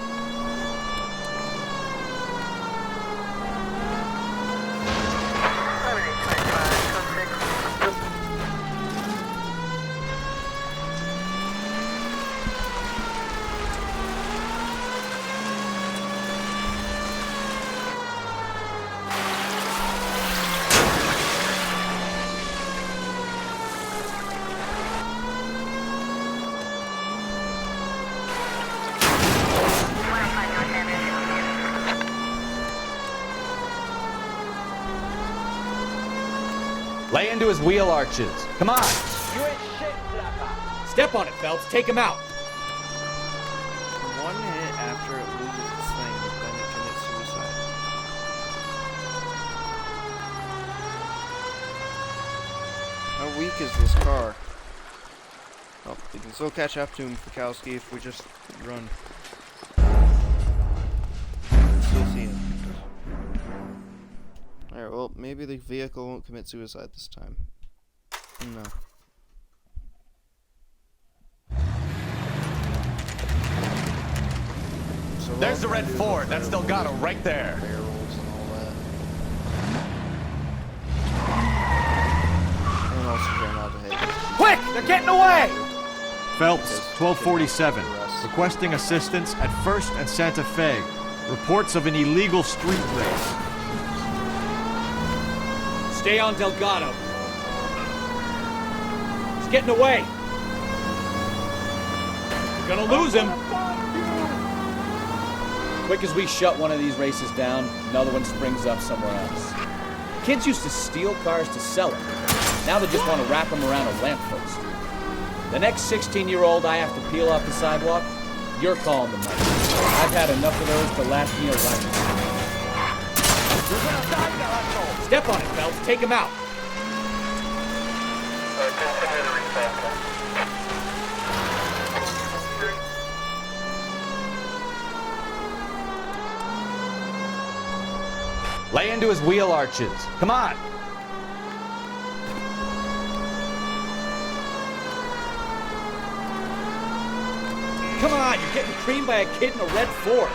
Lay into his wheel arches. Come on. Step on it, Phelps. Take him out. One hit after it loses its thing, then it commits suicide. How weak is this car? Oh, we can still catch up to him, Fikowski, if we just run. Still see him. Alright, well, maybe the vehicle won't commit suicide this time. No. So There's the red Ford. That's Delgado right there. Barrels and all that. And also try not to hit. Quick! They're getting away! Phelps, 1247. Requesting assistance at 1st and Santa Fe. Reports of an illegal street race. Stay on Delgado. He's getting away. We're gonna lose him. Quick as we shut one of these races down, another one springs up somewhere else. Kids used to steal cars to sell them. Now they just want to wrap them around a lamppost. The next 16-year-old I have to peel off the sidewalk, you're calling the mother. I've had enough of those to last me a lifetime. Step on it, Phelps. Take him out. Lay into his wheel arches. Come on. Come on, you're getting creamed by a kid in a red Ford.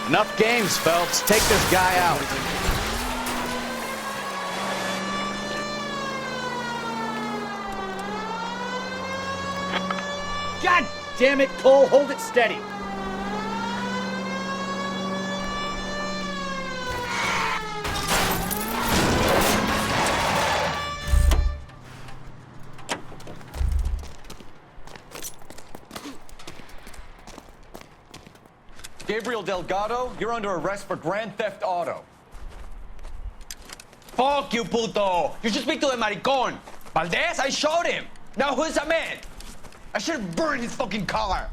Enough games, Phelps. Take this guy out. God damn it, Cole, hold it steady. Gabriel Delgado, you're under arrest for Grand Theft Auto. Fuck you, puto! You should speak to the maricón. Valdez, I showed him. Now who's the man? I should have burned his fucking car.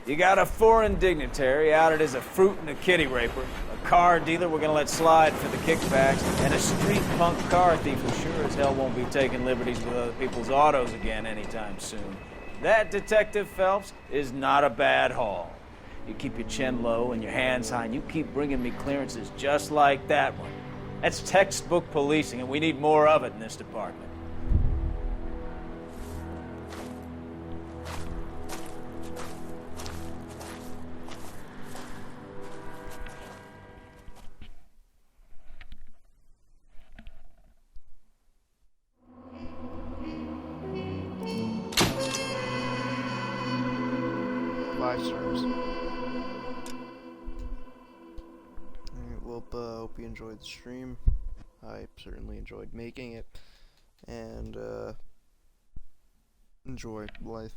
You got a foreign dignitary outed as a fruit and a kitty raper, a car dealer we're gonna let slide for the kickbacks, and a street punk car thief who sure as hell won't be taking liberties with other people's autos again anytime soon. That, Detective Phelps, is not a bad haul. You keep your chin low and your hands high, and you keep bringing me clearances just like that one. That's textbook policing, and we need more of it in this department. Five stars. Alright, well, hope you enjoyed the stream. I certainly enjoyed making it. And, enjoy life.